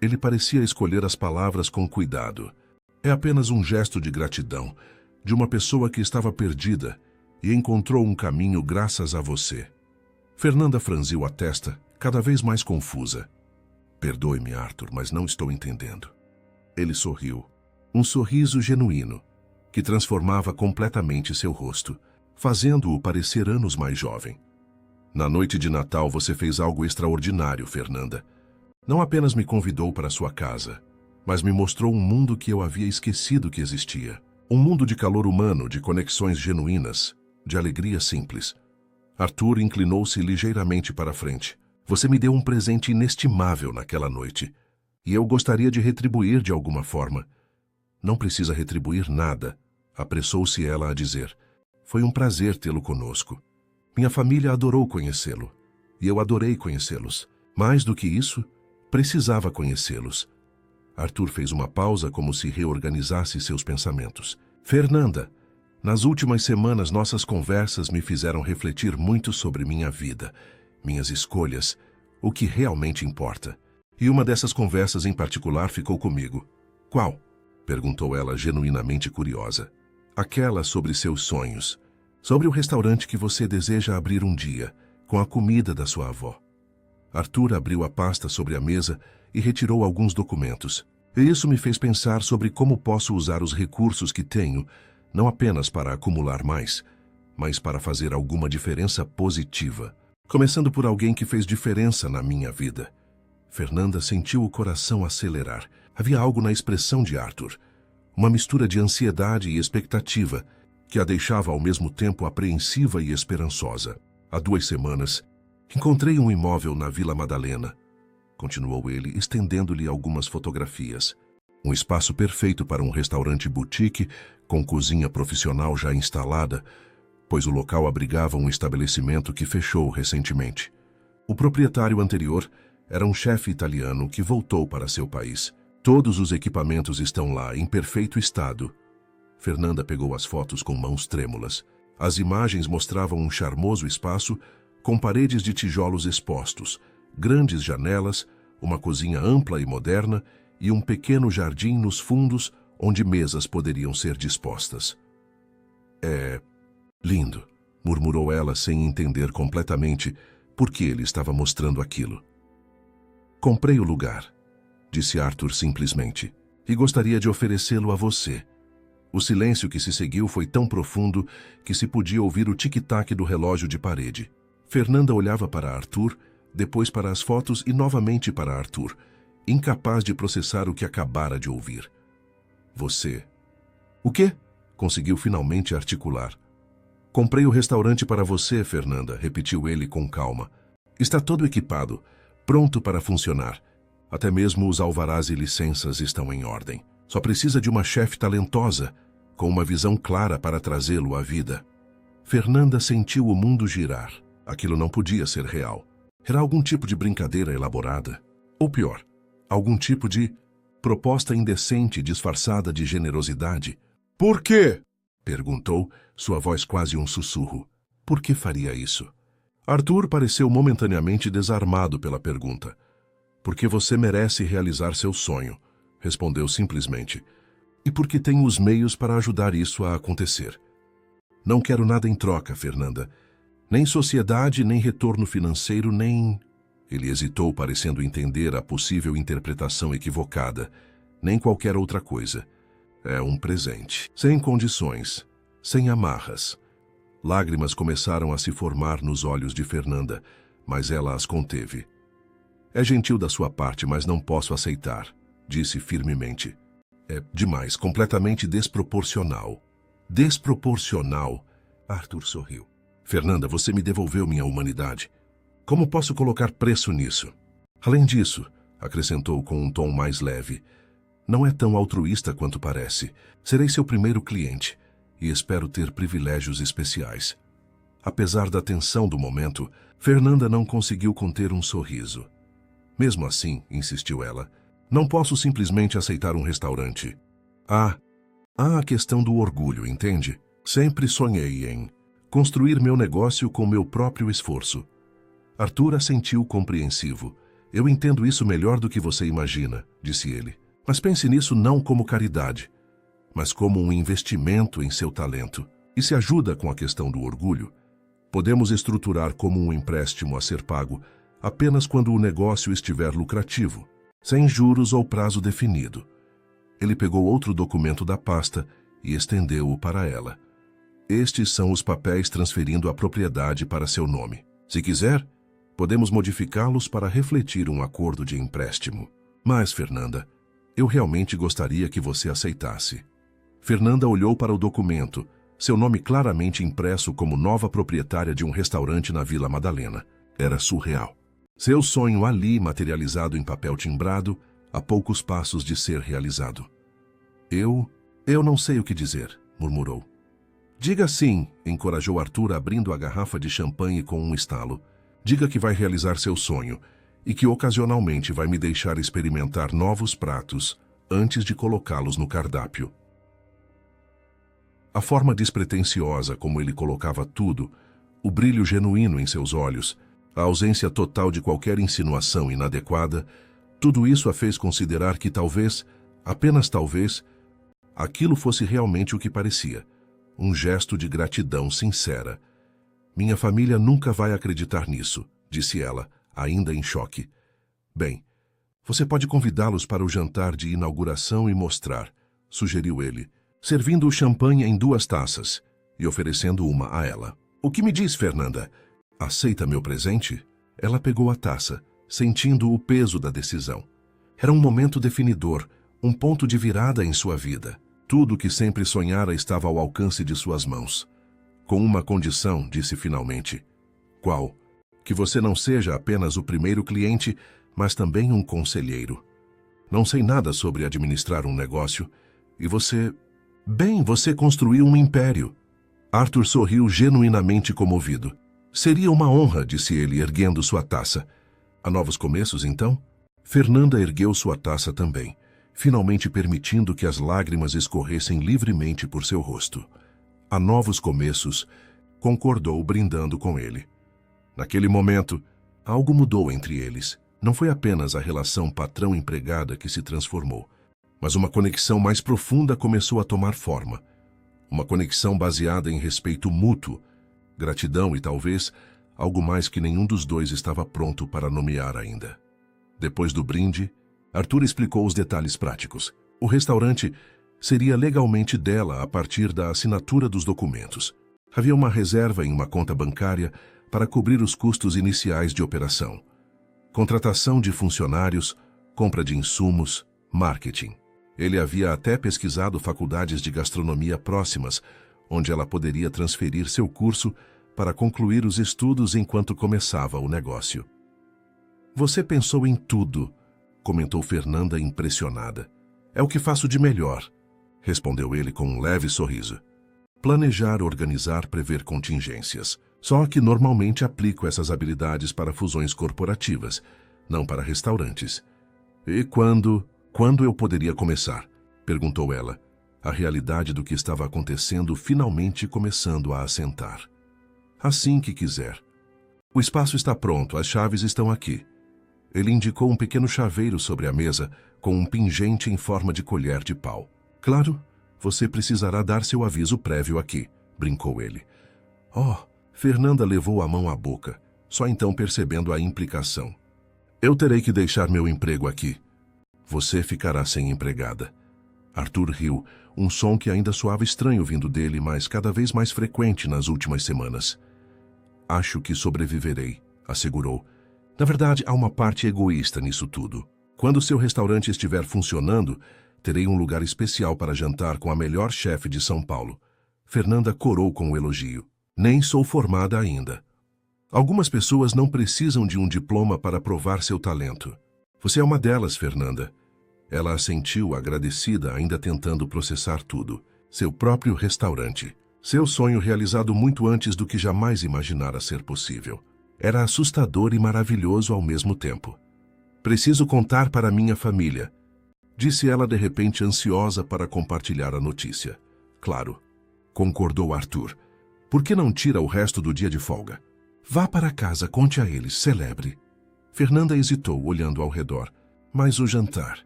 Ele parecia escolher as palavras com cuidado. É apenas um gesto de gratidão, de uma pessoa que estava perdida e encontrou um caminho graças a você. Fernanda franziu a testa, cada vez mais confusa. Perdoe-me, Arthur, mas não estou entendendo. Ele sorriu. Um sorriso genuíno, que transformava completamente seu rosto, fazendo-o parecer anos mais jovem. Na noite de Natal você fez algo extraordinário, Fernanda. Não apenas me convidou para sua casa, mas me mostrou um mundo que eu havia esquecido que existia. Um mundo de calor humano, de conexões genuínas, de alegria simples. Arthur inclinou-se ligeiramente para a frente. Você me deu um presente inestimável naquela noite, e eu gostaria de retribuir de alguma forma. Não precisa retribuir nada, apressou-se ela a dizer. Foi um prazer tê-lo conosco. Minha família adorou conhecê-lo, e eu adorei conhecê-los. Mais do que isso, precisava conhecê-los. Arthur fez uma pausa como se reorganizasse seus pensamentos. Fernanda, nas últimas semanas nossas conversas me fizeram refletir muito sobre minha vida, minhas escolhas, o que realmente importa. E uma dessas conversas em particular ficou comigo. Qual? Perguntou ela genuinamente curiosa. Aquela sobre seus sonhos. Sobre o restaurante que você deseja abrir um dia, com a comida da sua avó. Arthur abriu a pasta sobre a mesa e retirou alguns documentos. E isso me fez pensar sobre como posso usar os recursos que tenho, não apenas para acumular mais, mas para fazer alguma diferença positiva. Começando por alguém que fez diferença na minha vida. Fernanda sentiu o coração acelerar. Havia algo na expressão de Arthur, uma mistura de ansiedade e expectativa, que a deixava ao mesmo tempo apreensiva e esperançosa. Há 2 semanas, encontrei um imóvel na Vila Madalena, continuou ele, estendendo-lhe algumas fotografias. Um espaço perfeito para um restaurante boutique, com cozinha profissional já instalada, pois o local abrigava um estabelecimento que fechou recentemente. O proprietário anterior era um chefe italiano que voltou para seu país. Todos os equipamentos estão lá, em perfeito estado. Fernanda pegou as fotos com mãos trêmulas. As imagens mostravam um charmoso espaço com paredes de tijolos expostos, grandes janelas, uma cozinha ampla e moderna e um pequeno jardim nos fundos onde mesas poderiam ser dispostas. É lindo, murmurou ela sem entender completamente por que ele estava mostrando aquilo. Comprei o lugar, disse Arthur simplesmente, e gostaria de oferecê-lo a você. O silêncio que se seguiu foi tão profundo que se podia ouvir o tic-tac do relógio de parede. Fernanda olhava para Arthur, depois para as fotos e novamente para Arthur, incapaz de processar o que acabara de ouvir. Você... O quê? Conseguiu finalmente articular. Comprei o restaurante para você, Fernanda, repetiu ele com calma. Está todo equipado, pronto para funcionar. Até mesmo os alvarás e licenças estão em ordem. Só precisa de uma chefe talentosa, com uma visão clara para trazê-lo à vida. Fernanda sentiu o mundo girar. Aquilo não podia ser real. Era algum tipo de brincadeira elaborada. Ou pior, algum tipo de proposta indecente disfarçada de generosidade. Por quê? Perguntou, sua voz quase um sussurro. Por que faria isso? Arthur pareceu momentaneamente desarmado pela pergunta. Porque você merece realizar seu sonho, respondeu simplesmente. E porque tenho os meios para ajudar isso a acontecer. Não quero nada em troca, Fernanda. Nem sociedade, nem retorno financeiro, nem... Ele hesitou, parecendo entender a possível interpretação equivocada. Nem qualquer outra coisa. É um presente. Sem condições. Sem amarras. Lágrimas começaram a se formar nos olhos de Fernanda, mas ela as conteve. É gentil da sua parte, mas não posso aceitar, disse firmemente. É demais, completamente desproporcional. Desproporcional? Arthur sorriu. Fernanda, você me devolveu minha humanidade. Como posso colocar preço nisso? Além disso, acrescentou com um tom mais leve, não é tão altruísta quanto parece. Serei seu primeiro cliente e espero ter privilégios especiais. Apesar da tensão do momento, Fernanda não conseguiu conter um sorriso. Mesmo assim, insistiu ela, não posso simplesmente aceitar um restaurante. Há a questão do orgulho, entende? Sempre sonhei em construir meu negócio com meu próprio esforço. Arthur assentiu compreensivo. Eu entendo isso melhor do que você imagina, disse ele. Mas pense nisso não como caridade, mas como um investimento em seu talento. E se ajuda com a questão do orgulho, podemos estruturar como um empréstimo a ser pago apenas quando o negócio estiver lucrativo, sem juros ou prazo definido. Ele pegou outro documento da pasta e estendeu-o para ela. Estes são os papéis transferindo a propriedade para seu nome. Se quiser, podemos modificá-los para refletir um acordo de empréstimo. Mas, Fernanda, Eu realmente gostaria que você aceitasse. Fernanda olhou para o documento, seu nome claramente impresso como nova proprietária de um restaurante na Vila Madalena. Era surreal. Seu sonho ali materializado em papel timbrado, a poucos passos de ser realizado. Eu não sei o que dizer, murmurou. Diga sim, encorajou Arthur abrindo a garrafa de champanhe com um estalo. Diga que vai realizar seu sonho e que ocasionalmente vai me deixar experimentar novos pratos antes de colocá-los no cardápio. A forma despretensiosa como ele colocava tudo, o brilho genuíno em seus olhos, a ausência total de qualquer insinuação inadequada, tudo isso a fez considerar que talvez, apenas talvez, aquilo fosse realmente o que parecia, um gesto de gratidão sincera. Minha família nunca vai acreditar nisso, disse ela, ainda em choque. Bem, você pode convidá-los para o jantar de inauguração e mostrar, sugeriu ele, servindo o champanhe em 2 taças e oferecendo uma a ela. O que me diz, Fernanda? Aceita meu presente? Ela pegou a taça, sentindo o peso da decisão. Era um momento definidor, um ponto de virada em sua vida. Tudo o que sempre sonhara estava ao alcance de suas mãos. Com uma condição, disse finalmente. Qual? Que você não seja apenas o primeiro cliente, mas também um conselheiro. Não sei nada sobre administrar um negócio, e você... Bem, você construiu um império. Arthur sorriu genuinamente comovido. Seria uma honra, disse ele, erguendo sua taça. Há novos começos, então? Fernanda ergueu sua taça também, finalmente permitindo que as lágrimas escorressem livremente por seu rosto. Há novos começos, concordou, brindando com ele. Naquele momento, algo mudou entre eles. Não foi apenas a relação patrão-empregada que se transformou, mas uma conexão mais profunda começou a tomar forma. Uma conexão baseada em respeito mútuo, gratidão e talvez algo mais que nenhum dos dois estava pronto para nomear ainda. Depois do brinde, Arthur explicou os detalhes práticos. O restaurante seria legalmente dela a partir da assinatura dos documentos. Havia uma reserva em uma conta bancária para cobrir os custos iniciais de operação. Contratação de funcionários, compra de insumos, marketing. Ele havia até pesquisado faculdades de gastronomia próximas, onde ela poderia transferir seu curso para concluir os estudos enquanto começava o negócio. Você pensou em tudo, comentou Fernanda impressionada. É o que faço de melhor, respondeu ele com um leve sorriso. Planejar, organizar, prever contingências. Só que normalmente aplico essas habilidades para fusões corporativas, não para restaurantes. E quando eu poderia começar? Perguntou ela, a realidade do que estava acontecendo finalmente começando a assentar. Assim que quiser. O espaço está pronto, as chaves estão aqui. Ele indicou um pequeno chaveiro sobre a mesa, com um pingente em forma de colher de pau. Claro, você precisará dar seu aviso prévio aqui, brincou ele. Oh, Fernanda levou a mão à boca, só então percebendo a implicação. Eu terei que deixar meu emprego aqui. Você ficará sem empregada. Arthur riu, um som que ainda soava estranho vindo dele, mas cada vez mais frequente nas últimas semanas. Acho que sobreviverei, assegurou. Na verdade, há uma parte egoísta nisso tudo. Quando seu restaurante estiver funcionando, terei um lugar especial para jantar com a melhor chefe de São Paulo. Fernanda corou com o elogio. Nem sou formada ainda. Algumas pessoas não precisam de um diploma para provar seu talento. Você é uma delas, Fernanda. Ela assentiu, agradecida, ainda tentando processar tudo. Seu próprio restaurante. Seu sonho realizado muito antes do que jamais imaginara ser possível. Era assustador e maravilhoso ao mesmo tempo. Preciso contar para minha família, disse ela de repente ansiosa para compartilhar a notícia. Claro, concordou Arthur. Por que não tira o resto do dia de folga? Vá para casa, conte a eles, celebre. Fernanda hesitou, olhando ao redor. Mas o jantar?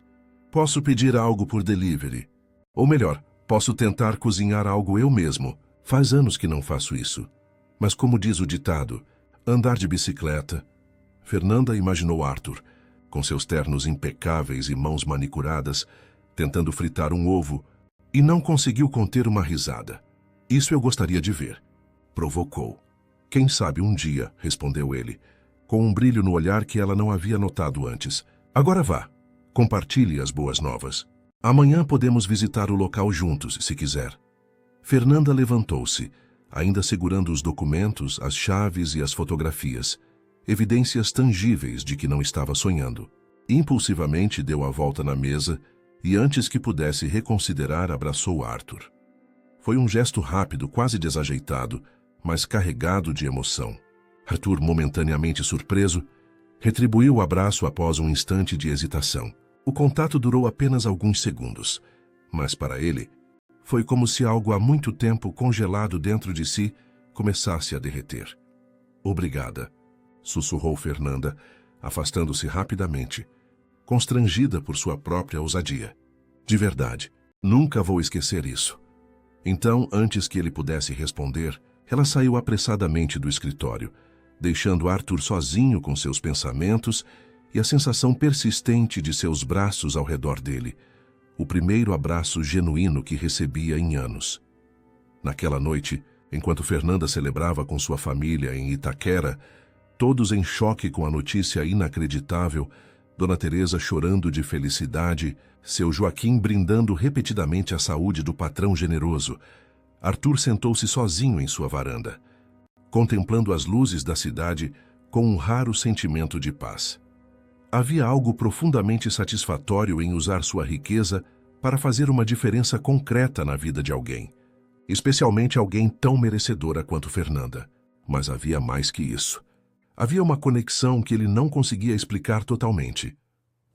Posso pedir algo por delivery. Ou melhor, posso tentar cozinhar algo eu mesmo. Faz anos que não faço isso. Mas como diz o ditado, andar de bicicleta. Fernanda imaginou Arthur, com seus ternos impecáveis e mãos manicuradas, tentando fritar um ovo, e não conseguiu conter uma risada. Isso eu gostaria de ver. Provocou. Quem sabe um dia, respondeu ele, com um brilho no olhar que ela não havia notado antes. Agora vá. Compartilhe as boas novas. Amanhã podemos visitar o local juntos, se quiser. Fernanda levantou-se, ainda segurando os documentos, as chaves e as fotografias, evidências tangíveis de que não estava sonhando. Impulsivamente deu a volta na mesa e, antes que pudesse reconsiderar, abraçou Arthur. Foi um gesto rápido, quase desajeitado, mas carregado de emoção. Arthur, momentaneamente surpreso, retribuiu o abraço após um instante de hesitação. O contato durou apenas alguns segundos, mas para ele foi como se algo há muito tempo congelado dentro de si começasse a derreter. Obrigada, sussurrou Fernanda, afastando-se rapidamente, constrangida por sua própria ousadia. De verdade, nunca vou esquecer isso. Então, antes que ele pudesse responder, ela saiu apressadamente do escritório, deixando Arthur sozinho com seus pensamentos e a sensação persistente de seus braços ao redor dele, o primeiro abraço genuíno que recebia em anos. Naquela noite, enquanto Fernanda celebrava com sua família em Itaquera, todos em choque com a notícia inacreditável, Dona Teresa chorando de felicidade, seu Joaquim brindando repetidamente a saúde do patrão generoso, Arthur sentou-se sozinho em sua varanda, contemplando as luzes da cidade com um raro sentimento de paz. Havia algo profundamente satisfatório em usar sua riqueza para fazer uma diferença concreta na vida de alguém, especialmente alguém tão merecedora quanto Fernanda. Mas havia mais que isso. Havia uma conexão que ele não conseguia explicar totalmente.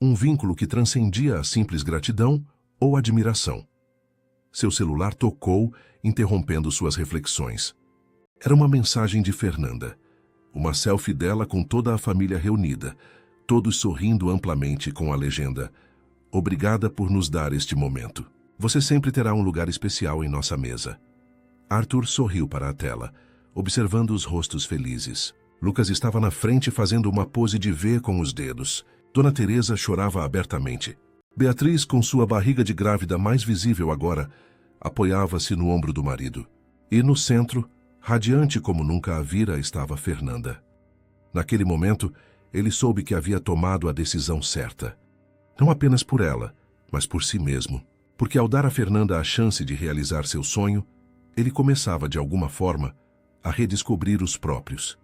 Um vínculo que transcendia a simples gratidão ou admiração. Seu celular tocou, interrompendo suas reflexões. Era uma mensagem de Fernanda. Uma selfie dela com toda a família reunida, todos sorrindo amplamente com a legenda: "Obrigada por nos dar este momento. Você sempre terá um lugar especial em nossa mesa." Arthur sorriu para a tela, observando os rostos felizes. Lucas estava na frente fazendo uma pose de V com os dedos. Dona Teresa chorava abertamente. Beatriz, com sua barriga de grávida mais visível agora, apoiava-se no ombro do marido. E no centro, radiante como nunca a vira, estava Fernanda. Naquele momento, ele soube que havia tomado a decisão certa. Não apenas por ela, mas por si mesmo. Porque ao dar a Fernanda a chance de realizar seu sonho, ele começava, de alguma forma, a redescobrir os próprios.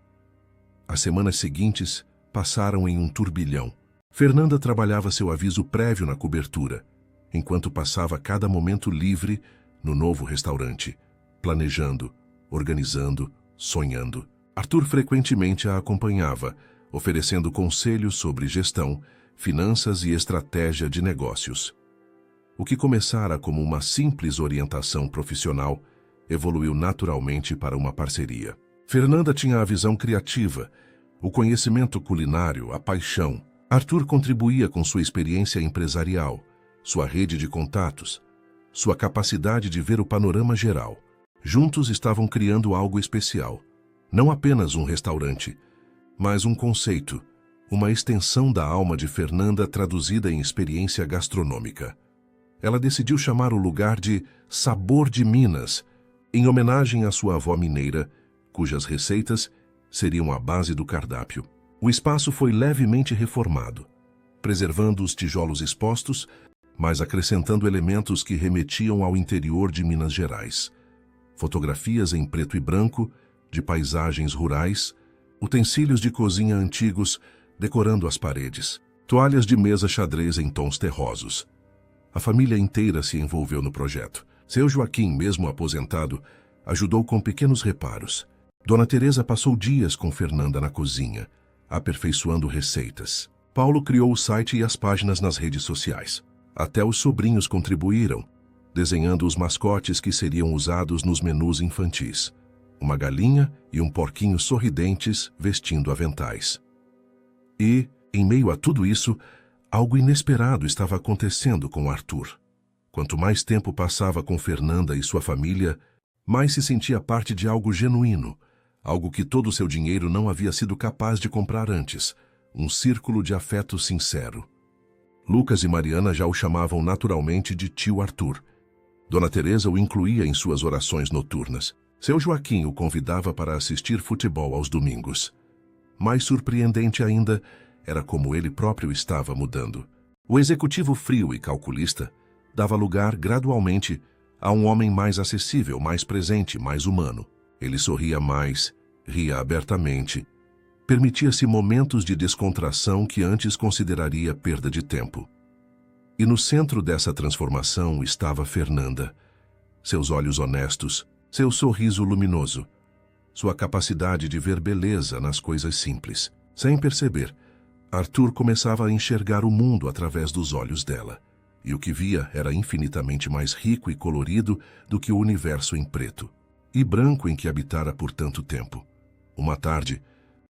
As semanas seguintes passaram em um turbilhão. Fernanda trabalhava seu aviso prévio na cobertura, enquanto passava cada momento livre no novo restaurante, planejando, organizando, sonhando. Arthur frequentemente a acompanhava, oferecendo conselhos sobre gestão, finanças e estratégia de negócios. O que começara como uma simples orientação profissional evoluiu naturalmente para uma parceria. Fernanda tinha a visão criativa, o conhecimento culinário, a paixão. Arthur contribuía com sua experiência empresarial, sua rede de contatos, sua capacidade de ver o panorama geral. Juntos estavam criando algo especial. Não apenas um restaurante, mas um conceito, uma extensão da alma de Fernanda traduzida em experiência gastronômica. Ela decidiu chamar o lugar de Sabor de Minas, em homenagem à sua avó mineira, cujas receitas seriam a base do cardápio. O espaço foi levemente reformado, preservando os tijolos expostos, mas acrescentando elementos que remetiam ao interior de Minas Gerais. Fotografias em preto e branco, de paisagens rurais, utensílios de cozinha antigos decorando as paredes, toalhas de mesa xadrez em tons terrosos. A família inteira se envolveu no projeto. Seu Joaquim, mesmo aposentado, ajudou com pequenos reparos. Dona Teresa passou dias com Fernanda na cozinha, aperfeiçoando receitas. Paulo criou o site e as páginas nas redes sociais. Até os sobrinhos contribuíram, desenhando os mascotes que seriam usados nos menus infantis. Uma galinha e um porquinho sorridentes vestindo aventais. E, em meio a tudo isso, algo inesperado estava acontecendo com Arthur. Quanto mais tempo passava com Fernanda e sua família, mais se sentia parte de algo genuíno, algo que todo o seu dinheiro não havia sido capaz de comprar antes, um círculo de afeto sincero. Lucas e Mariana já o chamavam naturalmente de tio Arthur. Dona Teresa o incluía em suas orações noturnas. Seu Joaquim o convidava para assistir futebol aos domingos. Mais surpreendente ainda era como ele próprio estava mudando. O executivo frio e calculista dava lugar, gradualmente, a um homem mais acessível, mais presente, mais humano. Ele sorria mais, ria abertamente, permitia-se momentos de descontração que antes consideraria perda de tempo. E no centro dessa transformação estava Fernanda. Seus olhos honestos, seu sorriso luminoso, sua capacidade de ver beleza nas coisas simples. Sem perceber, Arthur começava a enxergar o mundo através dos olhos dela. E o que via era infinitamente mais rico e colorido do que o universo em preto e branco em que habitara por tanto tempo. Uma tarde,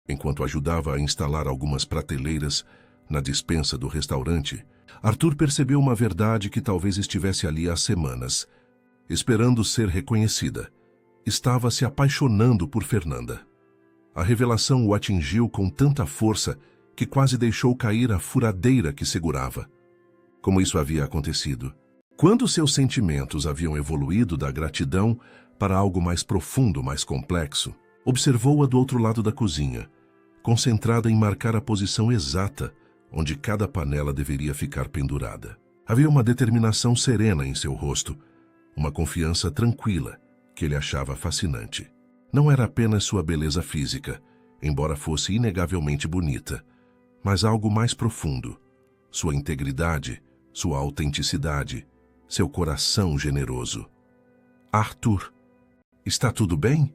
enquanto ajudava a instalar algumas prateleiras na despensa do restaurante, Arthur percebeu uma verdade que talvez estivesse ali há semanas, esperando ser reconhecida. Estava se apaixonando por Fernanda. A revelação o atingiu com tanta força que quase deixou cair a furadeira que segurava. Como isso havia acontecido? Quando seus sentimentos haviam evoluído da gratidão para algo mais profundo, mais complexo, observou-a do outro lado da cozinha, concentrada em marcar a posição exata onde cada panela deveria ficar pendurada. Havia uma determinação serena em seu rosto, uma confiança tranquila que ele achava fascinante. Não era apenas sua beleza física, embora fosse inegavelmente bonita, mas algo mais profundo, sua integridade, sua autenticidade, seu coração generoso. Arthur, está tudo bem?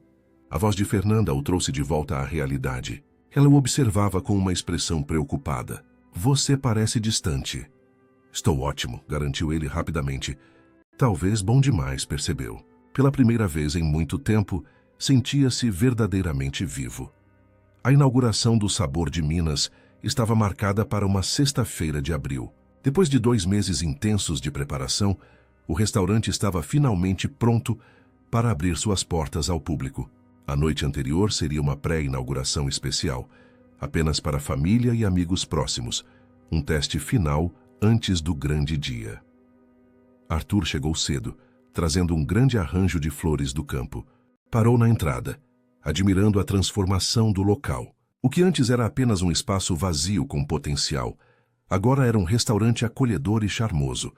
A voz de Fernanda o trouxe de volta à realidade. Ela o observava com uma expressão preocupada. Você parece distante. Estou ótimo, garantiu ele rapidamente. Talvez bom demais, percebeu. Pela primeira vez em muito tempo, sentia-se verdadeiramente vivo. A inauguração do Sabor de Minas estava marcada para uma sexta-feira de abril. Depois de 2 meses intensos de preparação, o restaurante estava finalmente pronto para abrir suas portas ao público. A noite anterior seria uma pré-inauguração especial, apenas para a família e amigos próximos, um teste final antes do grande dia. Arthur chegou cedo, trazendo um grande arranjo de flores do campo. Parou na entrada, admirando a transformação do local. O que antes era apenas um espaço vazio com potencial, agora era um restaurante acolhedor e charmoso,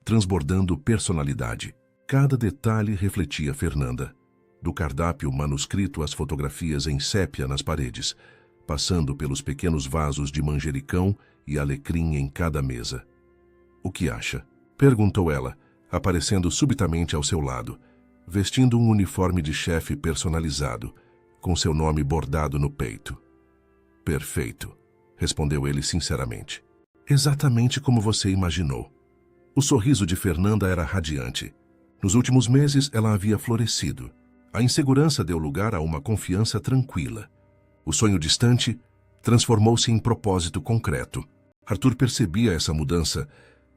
transbordando personalidade. Cada detalhe refletia Fernanda. Do cardápio manuscrito às fotografias em sépia nas paredes, passando pelos pequenos vasos de manjericão e alecrim em cada mesa. O que acha? Perguntou ela, aparecendo subitamente ao seu lado, vestindo um uniforme de chefe personalizado, com seu nome bordado no peito. Perfeito, respondeu ele sinceramente. Exatamente como você imaginou. O sorriso de Fernanda era radiante. Nos últimos meses, ela havia florescido. A insegurança deu lugar a uma confiança tranquila. O sonho distante transformou-se em propósito concreto. Arthur percebia essa mudança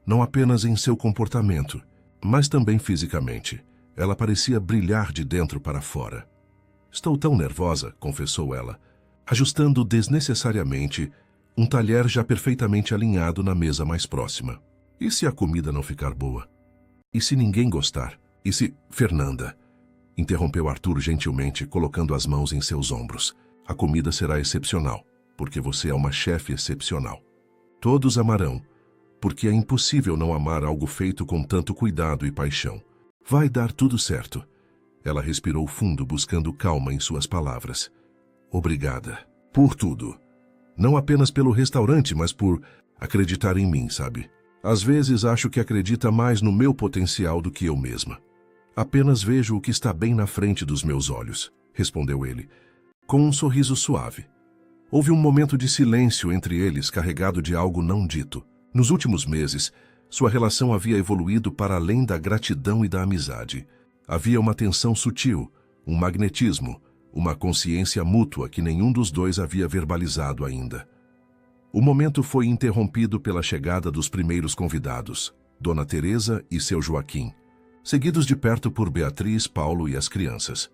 não apenas em seu comportamento, mas também fisicamente. Ela parecia brilhar de dentro para fora. Estou tão nervosa, confessou ela, ajustando desnecessariamente um talher já perfeitamente alinhado na mesa mais próxima. E se a comida não ficar boa? E se ninguém gostar? E se... Fernanda, interrompeu Arthur gentilmente, colocando as mãos em seus ombros. A comida será excepcional, porque você é uma chefe excepcional. Todos amarão, porque é impossível não amar algo feito com tanto cuidado e paixão. Vai dar tudo certo. Ela respirou fundo, buscando calma em suas palavras. Obrigada. Por tudo. Não apenas pelo restaurante, mas por acreditar em mim, sabe? Às vezes acho que acredita mais no meu potencial do que eu mesma. Apenas vejo o que está bem na frente dos meus olhos, respondeu ele, com um sorriso suave. Houve um momento de silêncio entre eles, carregado de algo não dito. Nos últimos meses, sua relação havia evoluído para além da gratidão e da amizade. Havia uma tensão sutil, um magnetismo, uma consciência mútua que nenhum dos dois havia verbalizado ainda. O momento foi interrompido pela chegada dos primeiros convidados, Dona Teresa e seu Joaquim, seguidos de perto por Beatriz, Paulo e as crianças.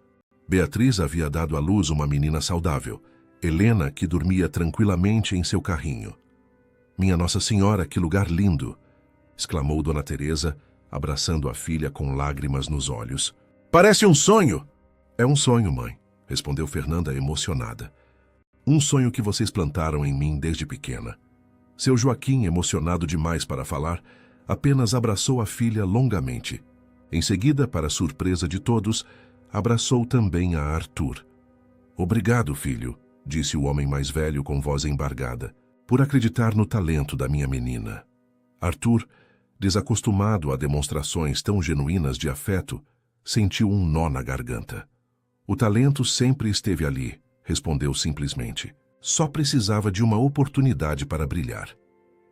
Beatriz havia dado à luz uma menina saudável, Helena, que dormia tranquilamente em seu carrinho. Minha Nossa Senhora, que lugar lindo! Exclamou Dona Teresa, abraçando a filha com lágrimas nos olhos. Parece um sonho! É um sonho, mãe, respondeu Fernanda emocionada. Um sonho que vocês plantaram em mim desde pequena. Seu Joaquim, emocionado demais para falar, apenas abraçou a filha longamente. Em seguida, para surpresa de todos, abraçou também a Arthur. Obrigado, filho, disse o homem mais velho com voz embargada, por acreditar no talento da minha menina. Arthur, desacostumado a demonstrações tão genuínas de afeto, sentiu um nó na garganta. O talento sempre esteve ali, respondeu simplesmente. Só precisava de uma oportunidade para brilhar.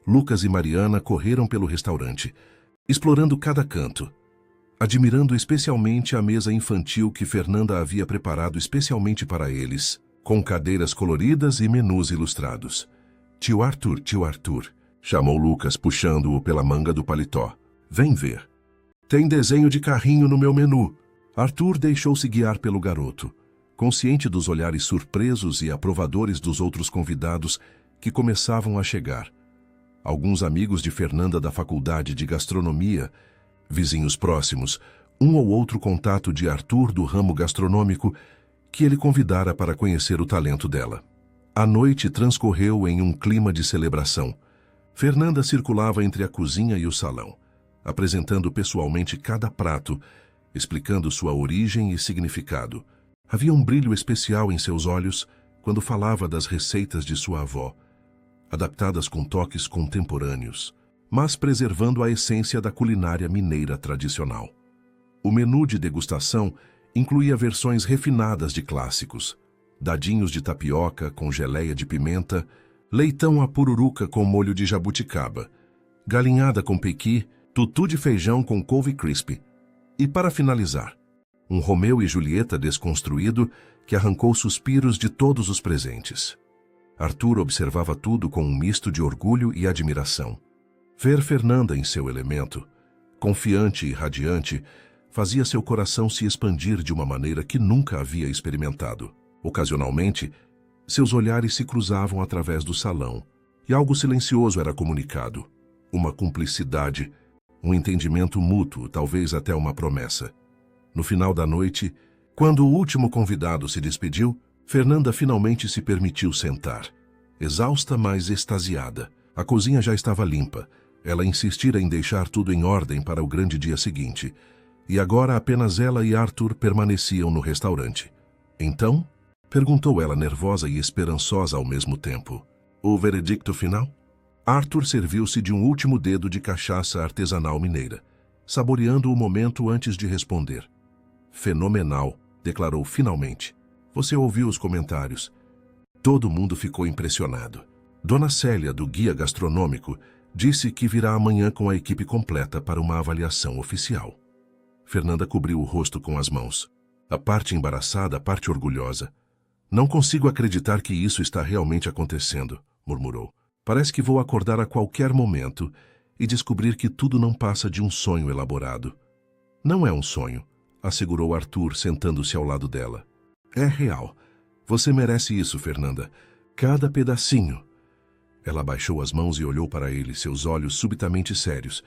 Lucas e Mariana correram pelo restaurante, explorando cada canto, admirando especialmente a mesa infantil que Fernanda havia preparado especialmente para eles, com cadeiras coloridas e menus ilustrados. Tio Arthur, chamou Lucas puxando-o pela manga do paletó. Vem ver. Tem desenho de carrinho no meu menu. Arthur deixou-se guiar pelo garoto, consciente dos olhares surpresos e aprovadores dos outros convidados que começavam a chegar. Alguns amigos de Fernanda da faculdade de gastronomia, vizinhos próximos, um ou outro contato de Arthur do ramo gastronômico que ele convidara para conhecer o talento dela. A noite transcorreu em um clima de celebração. Fernanda circulava entre a cozinha e o salão, apresentando pessoalmente cada prato, explicando sua origem e significado. Havia um brilho especial em seus olhos quando falava das receitas de sua avó, adaptadas com toques contemporâneos, mas preservando a essência da culinária mineira tradicional. O menu de degustação incluía versões refinadas de clássicos, dadinhos de tapioca com geleia de pimenta, leitão à pururuca com molho de jabuticaba, galinhada com pequi, tutu de feijão com couve crisp. E para finalizar, um Romeu e Julieta desconstruído que arrancou suspiros de todos os presentes. Arthur observava tudo com um misto de orgulho e admiração. Ver Fernanda em seu elemento, confiante e radiante, fazia seu coração se expandir de uma maneira que nunca havia experimentado. Ocasionalmente, seus olhares se cruzavam através do salão, e algo silencioso era comunicado. Uma cumplicidade, um entendimento mútuo, talvez até uma promessa. No final da noite, quando o último convidado se despediu, Fernanda finalmente se permitiu sentar. Exausta, mas extasiada. A cozinha já estava limpa. Ela insistira em deixar tudo em ordem para o grande dia seguinte. E agora apenas ela e Arthur permaneciam no restaurante. Então, perguntou ela nervosa e esperançosa ao mesmo tempo. O veredicto final? Arthur serviu-se de um último dedo de cachaça artesanal mineira, saboreando o momento antes de responder. Fenomenal, declarou finalmente. Você ouviu os comentários. Todo mundo ficou impressionado. Dona Célia, do Guia Gastronômico, disse que virá amanhã com a equipe completa para uma avaliação oficial. Fernanda cobriu o rosto com as mãos. A parte embaraçada, a parte orgulhosa. Não consigo acreditar que isso está realmente acontecendo, murmurou. Parece que vou acordar a qualquer momento e descobrir que tudo não passa de um sonho elaborado. Não é um sonho, assegurou Arthur, sentando-se ao lado dela. É real. Você merece isso, Fernanda. Cada pedacinho. Ela abaixou as mãos e olhou para ele, seus olhos subitamente sérios.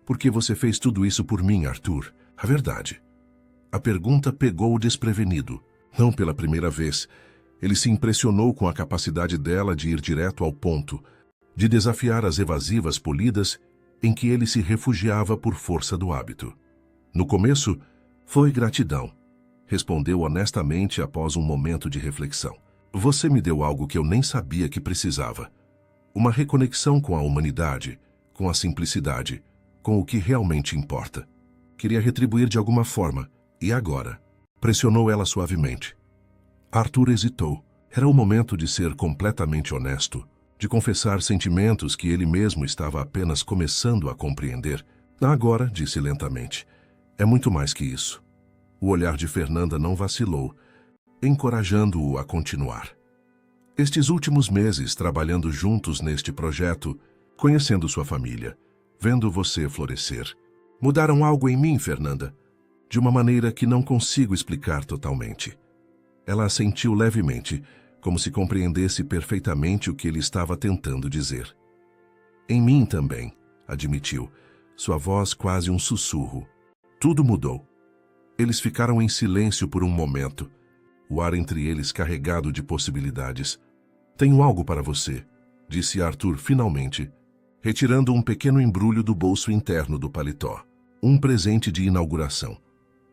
Por que você fez tudo isso por mim, Arthur? A verdade. A pergunta pegou-o desprevenido. Não pela primeira vez. Ele se impressionou com a capacidade dela de ir direto ao ponto, de desafiar as evasivas polidas em que ele se refugiava por força do hábito. No começo, foi gratidão. Respondeu honestamente após um momento de reflexão. Você me deu algo que eu nem sabia que precisava. Uma reconexão com a humanidade, com a simplicidade, com o que realmente importa. Queria retribuir de alguma forma. E agora? Pressionou ela suavemente. Arthur hesitou. Era o momento de ser completamente honesto, de confessar sentimentos que ele mesmo estava apenas começando a compreender. Agora, disse lentamente, é muito mais que isso. O olhar de Fernanda não vacilou, encorajando-o a continuar. Estes últimos meses trabalhando juntos neste projeto, conhecendo sua família, vendo você florescer, mudaram algo em mim, Fernanda, de uma maneira que não consigo explicar totalmente. Ela assentiu levemente, como se compreendesse perfeitamente o que ele estava tentando dizer. Em mim também, admitiu, sua voz quase um sussurro. Tudo mudou. Eles ficaram em silêncio por um momento, o ar entre eles carregado de possibilidades. Tenho algo para você, disse Arthur finalmente, retirando um pequeno embrulho do bolso interno do paletó. Um presente de inauguração.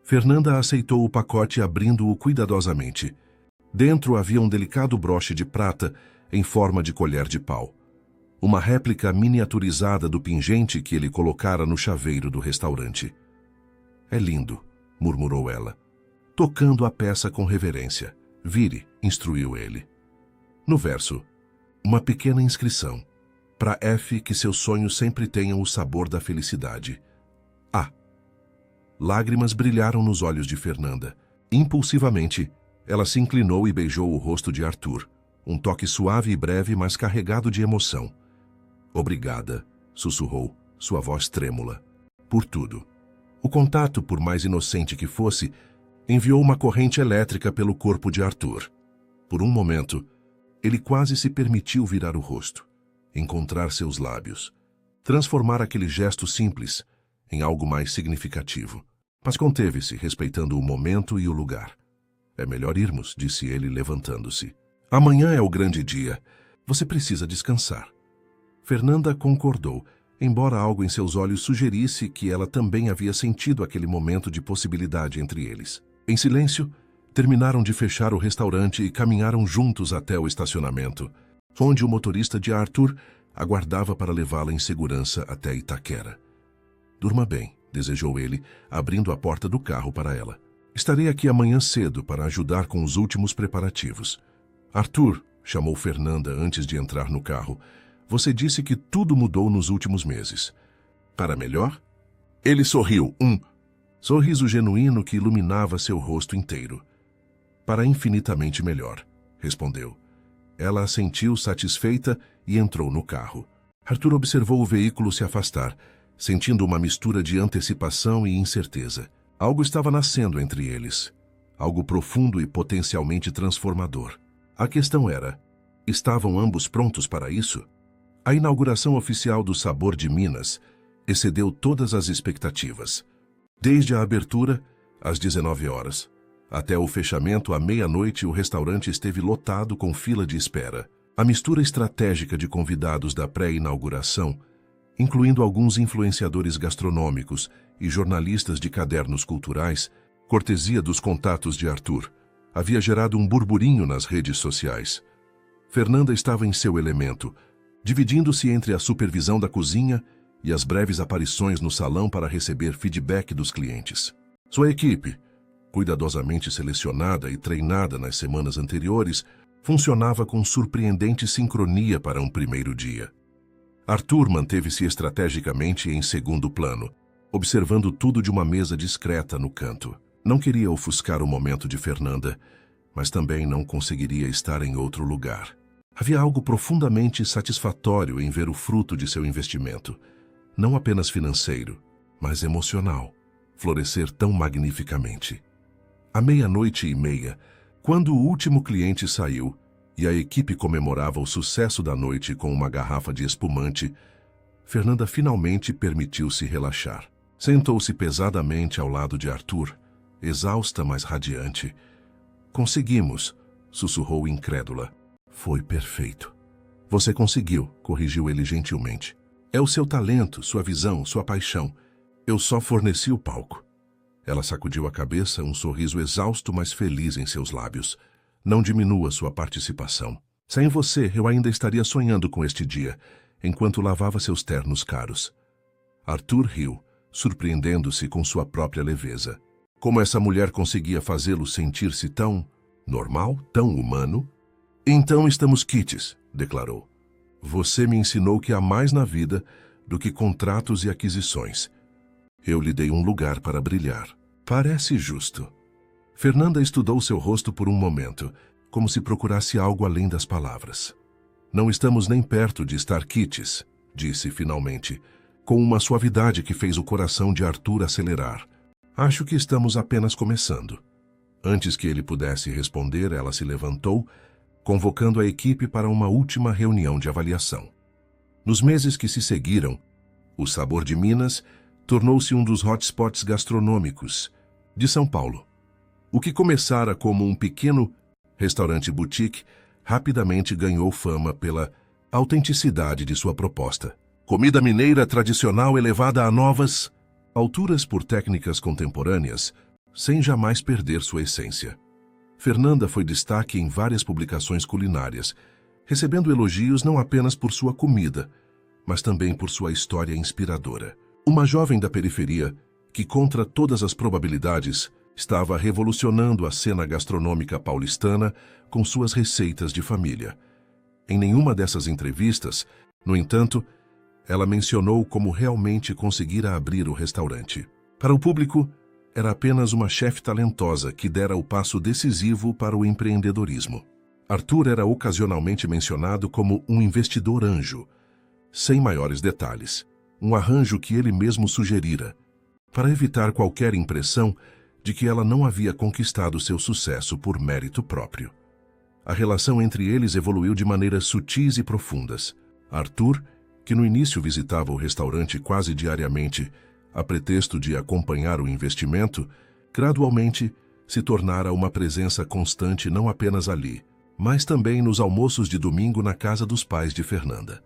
Fernanda aceitou o pacote abrindo-o cuidadosamente. Dentro havia um delicado broche de prata em forma de colher de pau. Uma réplica miniaturizada do pingente que ele colocara no chaveiro do restaurante. É lindo, murmurou ela, tocando a peça com reverência. Vire, instruiu ele. No verso, uma pequena inscrição. Para F, que seus sonhos sempre tenham o sabor da felicidade. A. Lágrimas brilharam nos olhos de Fernanda. Impulsivamente, ela se inclinou e beijou o rosto de Arthur. Um toque suave e breve, mas carregado de emoção. Obrigada, sussurrou, sua voz trêmula. Por tudo. O contato, por mais inocente que fosse, enviou uma corrente elétrica pelo corpo de Arthur. Por um momento, ele quase se permitiu virar o rosto, encontrar seus lábios, transformar aquele gesto simples em algo mais significativo. Mas conteve-se, respeitando o momento e o lugar. É melhor irmos, disse ele, levantando-se. Amanhã é o grande dia. Você precisa descansar. Fernanda concordou, embora algo em seus olhos sugerisse que ela também havia sentido aquele momento de possibilidade entre eles. Em silêncio, terminaram de fechar o restaurante e caminharam juntos até o estacionamento, onde o motorista de Arthur aguardava para levá-la em segurança até Itaquera. Durma bem, desejou ele, abrindo a porta do carro para ela. Estarei aqui amanhã cedo para ajudar com os últimos preparativos. Arthur, chamou Fernanda antes de entrar no carro, você disse que tudo mudou nos últimos meses. Para melhor? Ele sorriu, sorriso genuíno que iluminava seu rosto inteiro. Para infinitamente melhor, respondeu. Ela assentiu satisfeita e entrou no carro. Arthur observou o veículo se afastar, sentindo uma mistura de antecipação e incerteza. Algo estava nascendo entre eles. Algo profundo e potencialmente transformador. A questão era, estavam ambos prontos para isso? A inauguração oficial do Sabor de Minas excedeu todas as expectativas. Desde a abertura, às 19 horas, até o fechamento à meia-noite, o restaurante esteve lotado com fila de espera. A mistura estratégica de convidados da pré-inauguração, incluindo alguns influenciadores gastronômicos e jornalistas de cadernos culturais, cortesia dos contatos de Arthur, havia gerado um burburinho nas redes sociais. Fernanda estava em seu elemento, dividindo-se entre a supervisão da cozinha e as breves aparições no salão para receber feedback dos clientes. Sua equipe, cuidadosamente selecionada e treinada nas semanas anteriores, funcionava com surpreendente sincronia para um primeiro dia. Arthur manteve-se estrategicamente em segundo plano, observando tudo de uma mesa discreta no canto. Não queria ofuscar o momento de Fernanda, mas também não conseguiria estar em outro lugar. Havia algo profundamente satisfatório em ver o fruto de seu investimento, não apenas financeiro, mas emocional, florescer tão magnificamente. À 00:30, quando o último cliente saiu e a equipe comemorava o sucesso da noite com uma garrafa de espumante, Fernanda finalmente permitiu-se relaxar. Sentou-se pesadamente ao lado de Arthur, exausta, mas radiante. Conseguimos, sussurrou incrédula. Foi perfeito. Você conseguiu, corrigiu ele gentilmente. É o seu talento, sua visão, sua paixão. Eu só forneci o palco. Ela sacudiu a cabeça, um sorriso exausto, mas feliz em seus lábios. Não diminua sua participação. Sem você, eu ainda estaria sonhando com este dia, enquanto lavava seus ternos caros. Arthur riu, surpreendendo-se com sua própria leveza. Como essa mulher conseguia fazê-lo sentir-se tão normal, tão humano? Então estamos quites, declarou. Você me ensinou que há mais na vida do que contratos e aquisições. Eu lhe dei um lugar para brilhar. Parece justo. Fernanda estudou seu rosto por um momento, como se procurasse algo além das palavras. Não estamos nem perto de estar quites, disse finalmente, com uma suavidade que fez o coração de Arthur acelerar. Acho que estamos apenas começando. Antes que ele pudesse responder, ela se levantou, convocando a equipe para uma última reunião de avaliação. Nos meses que se seguiram, o Sabor de Minas tornou-se um dos hotspots gastronômicos de São Paulo. O que começara como um pequeno restaurante boutique rapidamente ganhou fama pela a autenticidade de sua proposta. Comida mineira tradicional elevada a novas alturas por técnicas contemporâneas, sem jamais perder sua essência. Fernanda foi destaque em várias publicações culinárias, recebendo elogios não apenas por sua comida, mas também por sua história inspiradora. Uma jovem da periferia que, contra todas as probabilidades, estava revolucionando a cena gastronômica paulistana com suas receitas de família. Em nenhuma dessas entrevistas, no entanto, ela mencionou como realmente conseguira abrir o restaurante. Para o público, era apenas uma chefe talentosa que dera o passo decisivo para o empreendedorismo. Arthur era ocasionalmente mencionado como um investidor anjo, sem maiores detalhes, um arranjo que ele mesmo sugerira, para evitar qualquer impressão de que ela não havia conquistado seu sucesso por mérito próprio. A relação entre eles evoluiu de maneiras sutis e profundas. Arthur, que no início visitava o restaurante quase diariamente, a pretexto de acompanhar o investimento, gradualmente se tornara uma presença constante não apenas ali, mas também nos almoços de domingo na casa dos pais de Fernanda.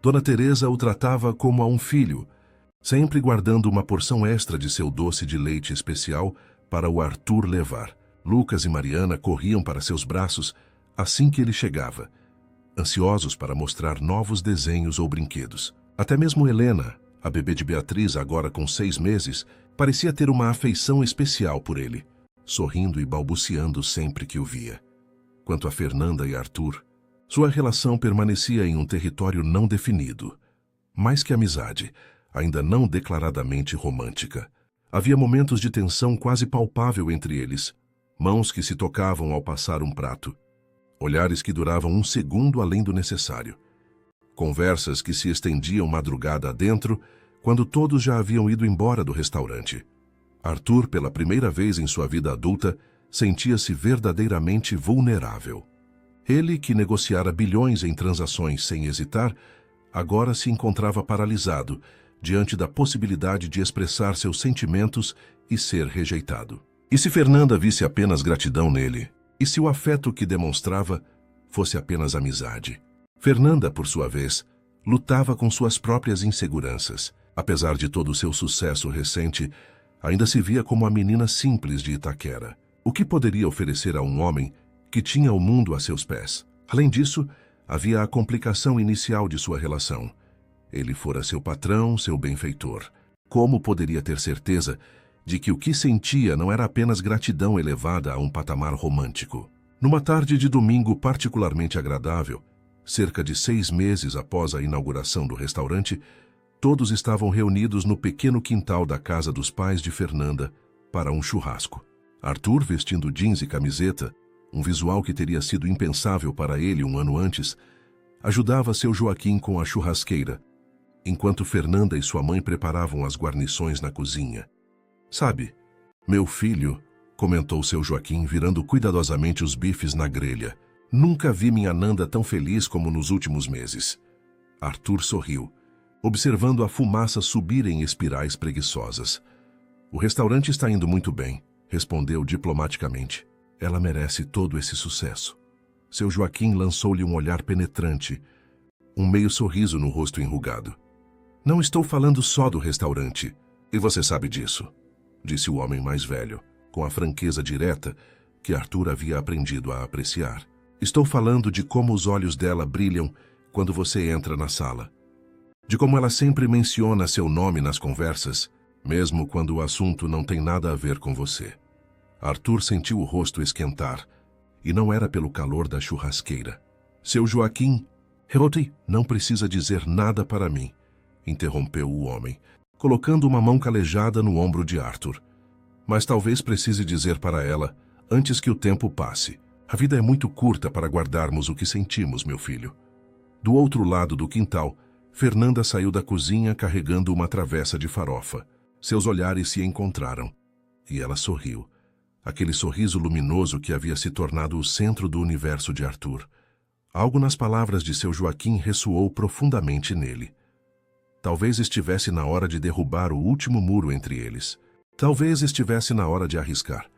Dona Teresa o tratava como a um filho, sempre guardando uma porção extra de seu doce de leite especial para o Arthur levar. Lucas e Mariana corriam para seus braços assim que ele chegava, ansiosos para mostrar novos desenhos ou brinquedos. Até mesmo Helena, a bebê de Beatriz, agora com 6 meses, parecia ter uma afeição especial por ele, sorrindo e balbuciando sempre que o via. Quanto a Fernanda e Arthur, sua relação permanecia em um território não definido. Mais que amizade, ainda não declaradamente romântica. Havia momentos de tensão quase palpável entre eles, mãos que se tocavam ao passar um prato, olhares que duravam um segundo além do necessário, conversas que se estendiam madrugada adentro, quando todos já haviam ido embora do restaurante. Arthur, pela primeira vez em sua vida adulta, sentia-se verdadeiramente vulnerável. Ele, que negociara bilhões em transações sem hesitar, agora se encontrava paralisado diante da possibilidade de expressar seus sentimentos e ser rejeitado. E se Fernanda visse apenas gratidão nele? E se o afeto que demonstrava fosse apenas amizade? Fernanda, por sua vez, lutava com suas próprias inseguranças. Apesar de todo o seu sucesso recente, ainda se via como a menina simples de Itaquera. O que poderia oferecer a um homem que tinha o mundo a seus pés? Além disso, havia a complicação inicial de sua relação. Ele fora seu patrão, seu benfeitor. Como poderia ter certeza de que o que sentia não era apenas gratidão elevada a um patamar romântico? Numa tarde de domingo particularmente agradável, cerca de 6 meses após a inauguração do restaurante, todos estavam reunidos no pequeno quintal da casa dos pais de Fernanda para um churrasco. Arthur, vestindo jeans e camiseta, um visual que teria sido impensável para ele um ano antes, ajudava seu Joaquim com a churrasqueira, enquanto Fernanda e sua mãe preparavam as guarnições na cozinha. "Sabe, meu filho", comentou seu Joaquim, virando cuidadosamente os bifes na grelha, "nunca vi minha Nanda tão feliz como nos últimos meses." Arthur sorriu, observando a fumaça subir em espirais preguiçosas. "O restaurante está indo muito bem", respondeu diplomaticamente. "Ela merece todo esse sucesso." Seu Joaquim lançou-lhe um olhar penetrante, um meio sorriso no rosto enrugado. "Não estou falando só do restaurante, e você sabe disso", disse o homem mais velho, com a franqueza direta que Arthur havia aprendido a apreciar. "Estou falando de como os olhos dela brilham quando você entra na sala. De como ela sempre menciona seu nome nas conversas, mesmo quando o assunto não tem nada a ver com você." Arthur sentiu o rosto esquentar, e não era pelo calor da churrasqueira. "Seu Joaquim, Heroti, não precisa dizer nada para mim", interrompeu o homem, colocando uma mão calejada no ombro de Arthur. "Mas talvez precise dizer para ela, antes que o tempo passe. A vida é muito curta para guardarmos o que sentimos, meu filho." Do outro lado do quintal, Fernanda saiu da cozinha carregando uma travessa de farofa. Seus olhares se encontraram, e ela sorriu. Aquele sorriso luminoso que havia se tornado o centro do universo de Arthur. Algo nas palavras de seu Joaquim ressoou profundamente nele. Talvez estivesse na hora de derrubar o último muro entre eles. Talvez estivesse na hora de arriscar.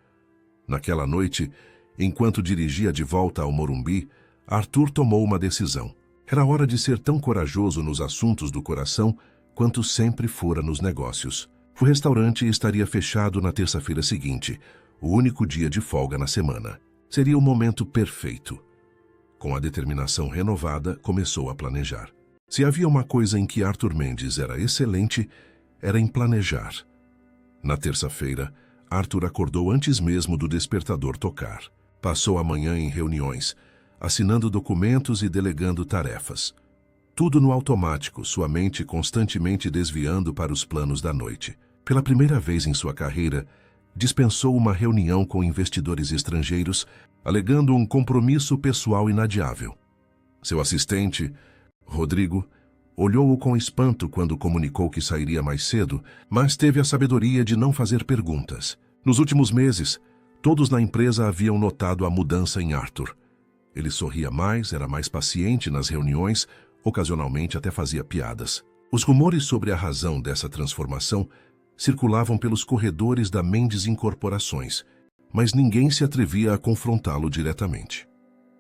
Naquela noite, enquanto dirigia de volta ao Morumbi, Arthur tomou uma decisão. Era hora de ser tão corajoso nos assuntos do coração quanto sempre fora nos negócios. O restaurante estaria fechado na terça-feira seguinte, o único dia de folga na semana. Seria o momento perfeito. Com a determinação renovada, começou a planejar. Se havia uma coisa em que Arthur Mendes era excelente, era em planejar. Na terça-feira, Arthur acordou antes mesmo do despertador tocar. Passou a manhã em reuniões, assinando documentos e delegando tarefas. Tudo no automático, sua mente constantemente desviando para os planos da noite. Pela primeira vez em sua carreira, dispensou uma reunião com investidores estrangeiros, alegando um compromisso pessoal inadiável. Seu assistente, Rodrigo, olhou-o com espanto quando comunicou que sairia mais cedo, mas teve a sabedoria de não fazer perguntas. Nos últimos meses, todos na empresa haviam notado a mudança em Arthur. Ele sorria mais, era mais paciente nas reuniões, ocasionalmente até fazia piadas. Os rumores sobre a razão dessa transformação circulavam pelos corredores da Mendes Incorporações, mas ninguém se atrevia a confrontá-lo diretamente.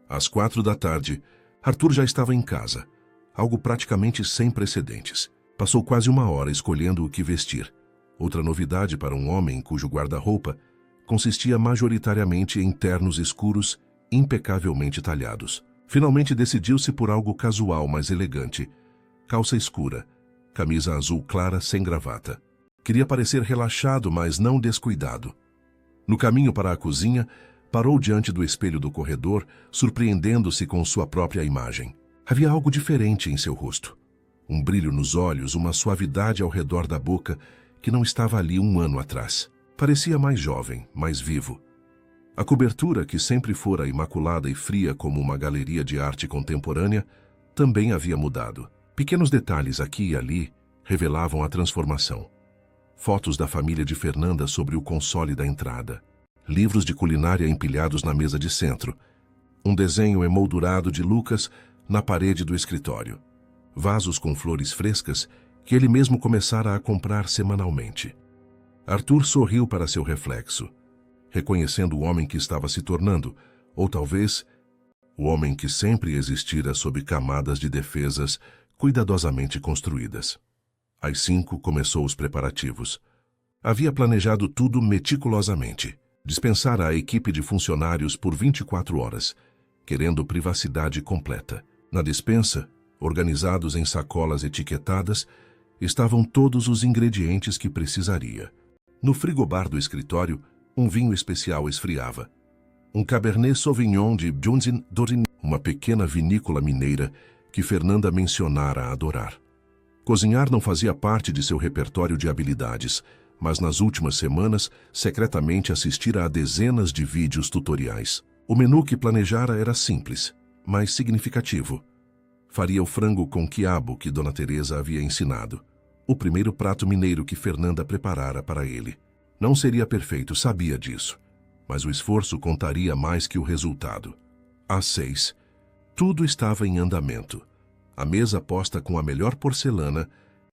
Às 4 da tarde, Arthur já estava em casa, algo praticamente sem precedentes. Passou quase uma hora escolhendo o que vestir. Outra novidade para um homem cujo guarda-roupa consistia majoritariamente em ternos escuros, impecavelmente talhados. Finalmente decidiu-se por algo casual, mas elegante. Calça escura, camisa azul clara sem gravata. Queria parecer relaxado, mas não descuidado. No caminho para a cozinha, parou diante do espelho do corredor, surpreendendo-se com sua própria imagem. Havia algo diferente em seu rosto. Um brilho nos olhos, uma suavidade ao redor da boca que não estava ali um ano atrás. Parecia mais jovem, mais vivo. A cobertura, que sempre fora imaculada e fria como uma galeria de arte contemporânea, também havia mudado. Pequenos detalhes aqui e ali revelavam a transformação. Fotos da família de Fernanda sobre o console da entrada. Livros de culinária empilhados na mesa de centro. Um desenho emoldurado de Lucas na parede do escritório. Vasos com flores frescas que ele mesmo começara a comprar semanalmente. Arthur sorriu para seu reflexo, reconhecendo o homem que estava se tornando, ou talvez o homem que sempre existira sob camadas de defesas cuidadosamente construídas. Às 5 começou os preparativos. Havia planejado tudo meticulosamente. Dispensara a equipe de funcionários por 24 horas, querendo privacidade completa. Na despensa, organizados em sacolas etiquetadas, estavam todos os ingredientes que precisaria. No frigobar do escritório, um vinho especial esfriava. Um Cabernet Sauvignon de Junzin Dorin, uma pequena vinícola mineira que Fernanda mencionara adorar. Cozinhar não fazia parte de seu repertório de habilidades, mas nas últimas semanas, secretamente assistira a dezenas de vídeos tutoriais. O menu que planejara era simples, mas significativo. Faria o frango com quiabo que Dona Teresa havia ensinado. O primeiro prato mineiro que Fernanda preparara para ele. Não seria perfeito, sabia disso, mas o esforço contaria mais que o resultado. Às 6, tudo estava em andamento. A mesa posta com a melhor porcelana,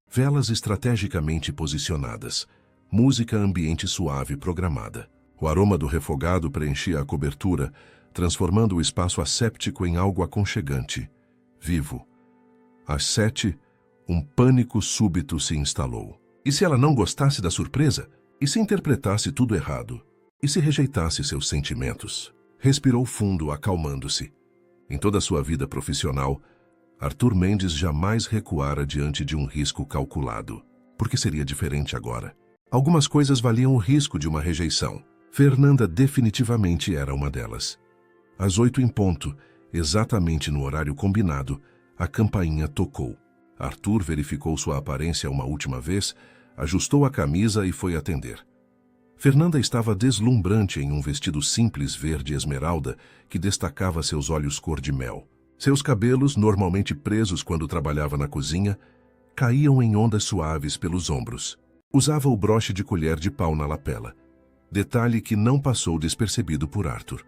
velas estrategicamente posicionadas, música ambiente suave programada. O aroma do refogado preenchia a cobertura, transformando o espaço asséptico em algo aconchegante, vivo. Às 7, um pânico súbito se instalou. E se ela não gostasse da surpresa? E se interpretasse tudo errado? E se rejeitasse seus sentimentos? Respirou fundo, acalmando-se. Em toda a sua vida profissional, Arthur Mendes jamais recuara diante de um risco calculado. Por que seria diferente agora? Algumas coisas valiam o risco de uma rejeição. Fernanda definitivamente era uma delas. Às 8 em ponto, exatamente no horário combinado, a campainha tocou. Arthur verificou sua aparência uma última vez, ajustou a camisa e foi atender. Fernanda estava deslumbrante em um vestido simples verde esmeralda que destacava seus olhos cor de mel. Seus cabelos, normalmente presos quando trabalhava na cozinha, caíam em ondas suaves pelos ombros. Usava o broche de colher de pau na lapela, detalhe que não passou despercebido por Arthur.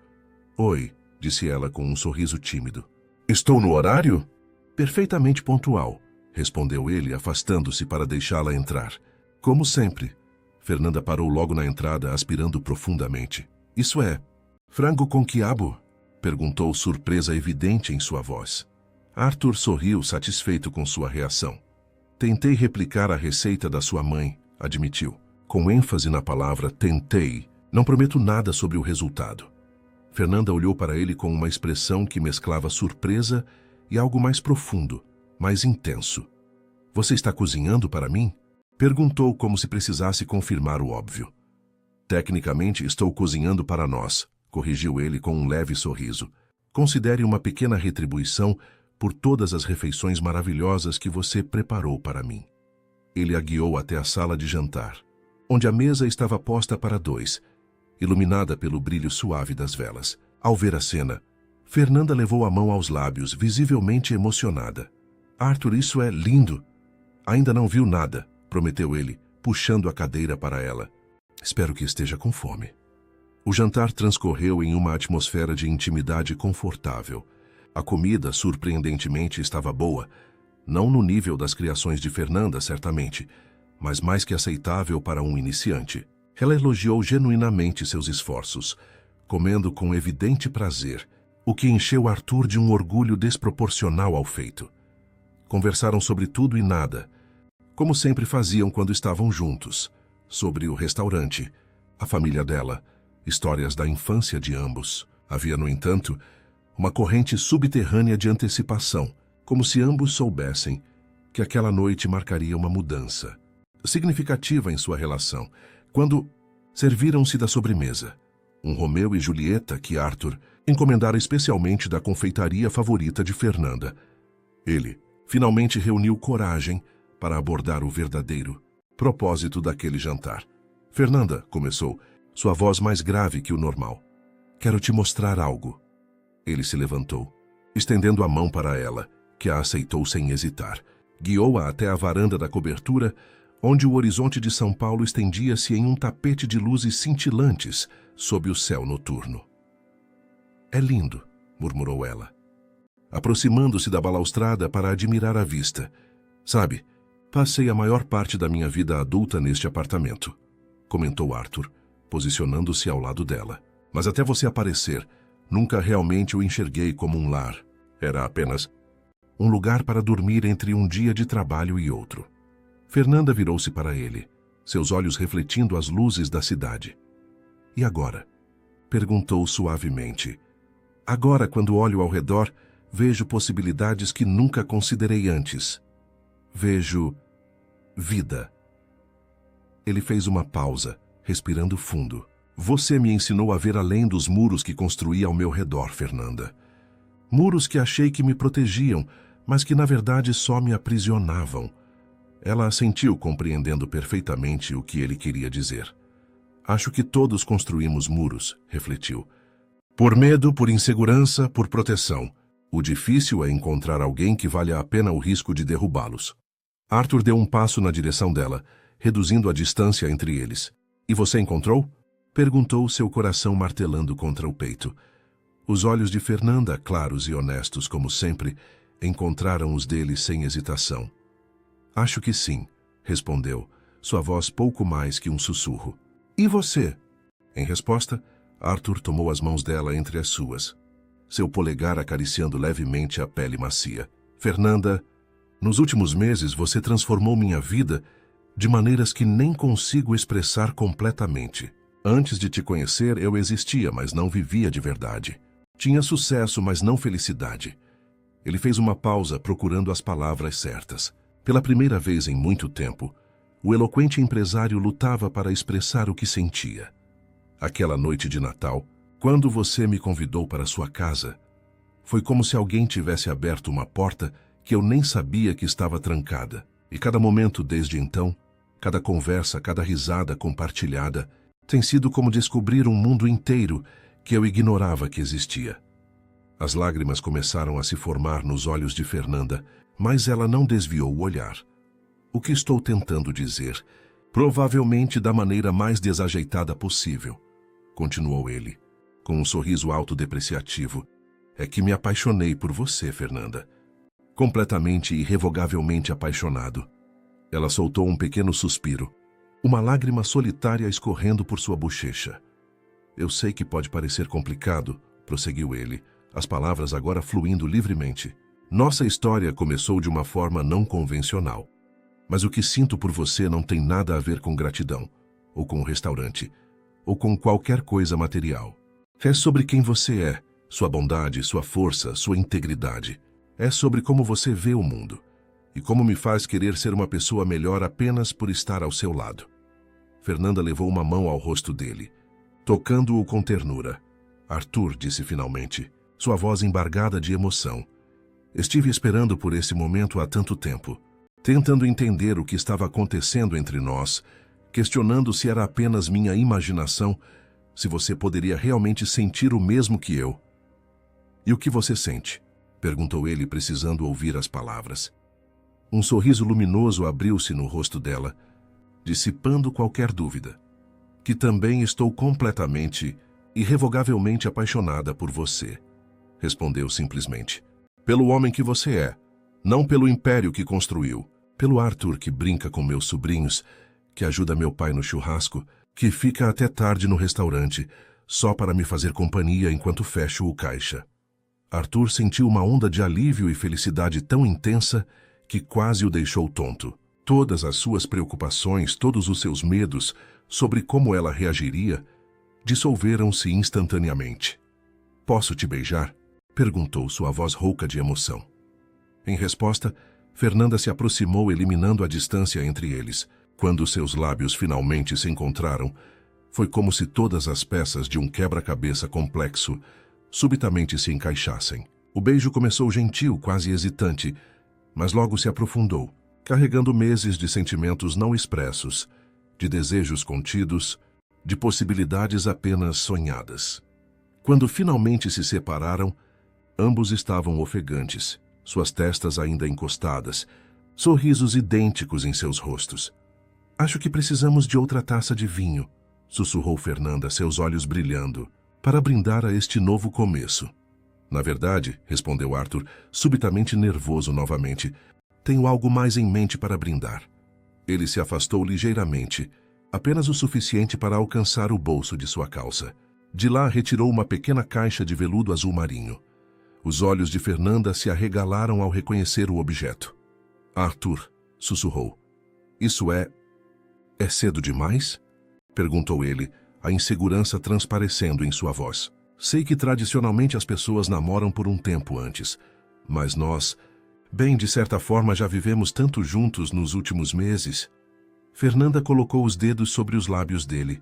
"Oi", disse ela com um sorriso tímido. "Estou no horário?" "Perfeitamente pontual", respondeu ele, afastando-se para deixá-la entrar. Como sempre. Fernanda parou logo na entrada, aspirando profundamente. "Isso é frango com quiabo?" perguntou, surpresa evidente em sua voz. Arthur sorriu, satisfeito com sua reação. Tentei replicar a receita da sua mãe, admitiu. Com ênfase na palavra tentei, não prometo nada sobre o resultado. Fernanda olhou para ele com uma expressão que mesclava surpresa e algo mais profundo, mais intenso. Você está cozinhando para mim? Perguntou como se precisasse confirmar o óbvio. Tecnicamente estou cozinhando para nós, corrigiu ele com um leve sorriso. Considere uma pequena retribuição por todas as refeições maravilhosas que você preparou para mim. Ele a guiou até a sala de jantar, onde a mesa estava posta para dois, iluminada pelo brilho suave das velas. Ao ver a cena, Fernanda levou a mão aos lábios, visivelmente emocionada. Arthur, isso é lindo. Ainda não viu nada, prometeu ele, puxando a cadeira para ela. Espero que esteja com fome. O jantar transcorreu em uma atmosfera de intimidade confortável. A comida, surpreendentemente, estava boa, não no nível das criações de Fernanda, certamente, mas mais que aceitável para um iniciante. Ela elogiou genuinamente seus esforços, comendo com evidente prazer, o que encheu Arthur de um orgulho desproporcional ao feito. Conversaram sobre tudo e nada, como sempre faziam quando estavam juntos, sobre o restaurante, a família dela, histórias da infância de ambos. Havia, no entanto, uma corrente subterrânea de antecipação, como se ambos soubessem que aquela noite marcaria uma mudança significativa em sua relação, quando serviram-se da sobremesa. Um Romeu e Julieta que Arthur encomendara especialmente da confeitaria favorita de Fernanda. Ele finalmente reuniu coragem para abordar o verdadeiro propósito daquele jantar. Fernanda, começou, sua voz mais grave que o normal. Quero te mostrar algo. Ele se levantou, estendendo a mão para ela, que a aceitou sem hesitar. Guiou-a até a varanda da cobertura, onde o horizonte de São Paulo estendia-se em um tapete de luzes cintilantes sob o céu noturno. É lindo, murmurou ela, aproximando-se da balaustrada para admirar a vista. Sabe, passei a maior parte da minha vida adulta neste apartamento, comentou Arthur, posicionando-se ao lado dela. Mas até você aparecer, nunca realmente o enxerguei como um lar. Era apenas um lugar para dormir entre um dia de trabalho e outro. Fernanda virou-se para ele, seus olhos refletindo as luzes da cidade. E agora? Perguntou suavemente. Agora, quando olho ao redor, vejo possibilidades que nunca considerei antes. Vejo vida. Ele fez uma pausa, respirando fundo. Você me ensinou a ver além dos muros que construí ao meu redor, Fernanda. Muros que achei que me protegiam, mas que na verdade só me aprisionavam. Ela assentiu, compreendendo perfeitamente o que ele queria dizer. Acho que todos construímos muros, refletiu. Por medo, por insegurança, por proteção. O difícil é encontrar alguém que valha a pena o risco de derrubá-los. Arthur deu um passo na direção dela, reduzindo a distância entre eles. E você encontrou? Perguntou, seu coração martelando contra o peito. Os olhos de Fernanda, claros e honestos como sempre, encontraram os dele sem hesitação. Acho que sim, respondeu, sua voz pouco mais que um sussurro. E você? Em resposta, Arthur tomou as mãos dela entre as suas, seu polegar acariciando levemente a pele macia. Fernanda, nos últimos meses você transformou minha vida de maneiras que nem consigo expressar completamente. Antes de te conhecer, eu existia, mas não vivia de verdade. Tinha sucesso, mas não felicidade. Ele fez uma pausa, procurando as palavras certas. Pela primeira vez em muito tempo, o eloquente empresário lutava para expressar o que sentia. Aquela noite de Natal, quando você me convidou para sua casa, foi como se alguém tivesse aberto uma porta que eu nem sabia que estava trancada. E cada momento desde então, cada conversa, cada risada compartilhada, tem sido como descobrir um mundo inteiro que eu ignorava que existia. As lágrimas começaram a se formar nos olhos de Fernanda, mas ela não desviou o olhar. O que estou tentando dizer? Provavelmente da maneira mais desajeitada possível, continuou ele, com um sorriso autodepreciativo, é que me apaixonei por você, Fernanda. Completamente e irrevogavelmente apaixonado. Ela soltou um pequeno suspiro, uma lágrima solitária escorrendo por sua bochecha. Eu sei que pode parecer complicado, prosseguiu ele, as palavras agora fluindo livremente. Nossa história começou de uma forma não convencional. Mas o que sinto por você não tem nada a ver com gratidão, ou com o restaurante, ou com qualquer coisa material. É sobre quem você é, sua bondade, sua força, sua integridade. É sobre como você vê o mundo, e como me faz querer ser uma pessoa melhor apenas por estar ao seu lado. Fernanda levou uma mão ao rosto dele, tocando-o com ternura. Arthur, disse finalmente, sua voz embargada de emoção. Estive esperando por esse momento há tanto tempo, tentando entender o que estava acontecendo entre nós, questionando se era apenas minha imaginação, se você poderia realmente sentir o mesmo que eu. E o que você sente? Perguntou ele, precisando ouvir as palavras. Um sorriso luminoso abriu-se no rosto dela, dissipando qualquer dúvida. Que também estou completamente, irrevogavelmente apaixonada por você, respondeu simplesmente. Pelo homem que você é, não pelo império que construiu, pelo Arthur que brinca com meus sobrinhos, que ajuda meu pai no churrasco, que fica até tarde no restaurante, só para me fazer companhia enquanto fecho o caixa. Arthur sentiu uma onda de alívio e felicidade tão intensa que quase o deixou tonto. Todas as suas preocupações, todos os seus medos sobre como ela reagiria, dissolveram-se instantaneamente. Posso te beijar? Perguntou sua voz rouca de emoção. Em resposta, Fernanda se aproximou, eliminando a distância entre eles. Quando seus lábios finalmente se encontraram, foi como se todas as peças de um quebra-cabeça complexo subitamente se encaixassem. O beijo começou gentil, quase hesitante, mas logo se aprofundou, carregando meses de sentimentos não expressos, de desejos contidos, de possibilidades apenas sonhadas. Quando finalmente se separaram, ambos estavam ofegantes, suas testas ainda encostadas, sorrisos idênticos em seus rostos. Acho que precisamos de outra taça de vinho, sussurrou Fernanda, seus olhos brilhando, para brindar a este novo começo. Na verdade, respondeu Arthur, subitamente nervoso novamente, tenho algo mais em mente para brindar. Ele se afastou ligeiramente, apenas o suficiente para alcançar o bolso de sua calça. De lá retirou uma pequena caixa de veludo azul marinho. Os olhos de Fernanda se arregalaram ao reconhecer o objeto. Arthur, sussurrou. Isso é cedo demais? Perguntou ele, a insegurança transparecendo em sua voz. Sei que tradicionalmente as pessoas namoram por um tempo antes, mas nós, bem, de certa forma já vivemos tanto juntos nos últimos meses. Fernanda colocou os dedos sobre os lábios dele,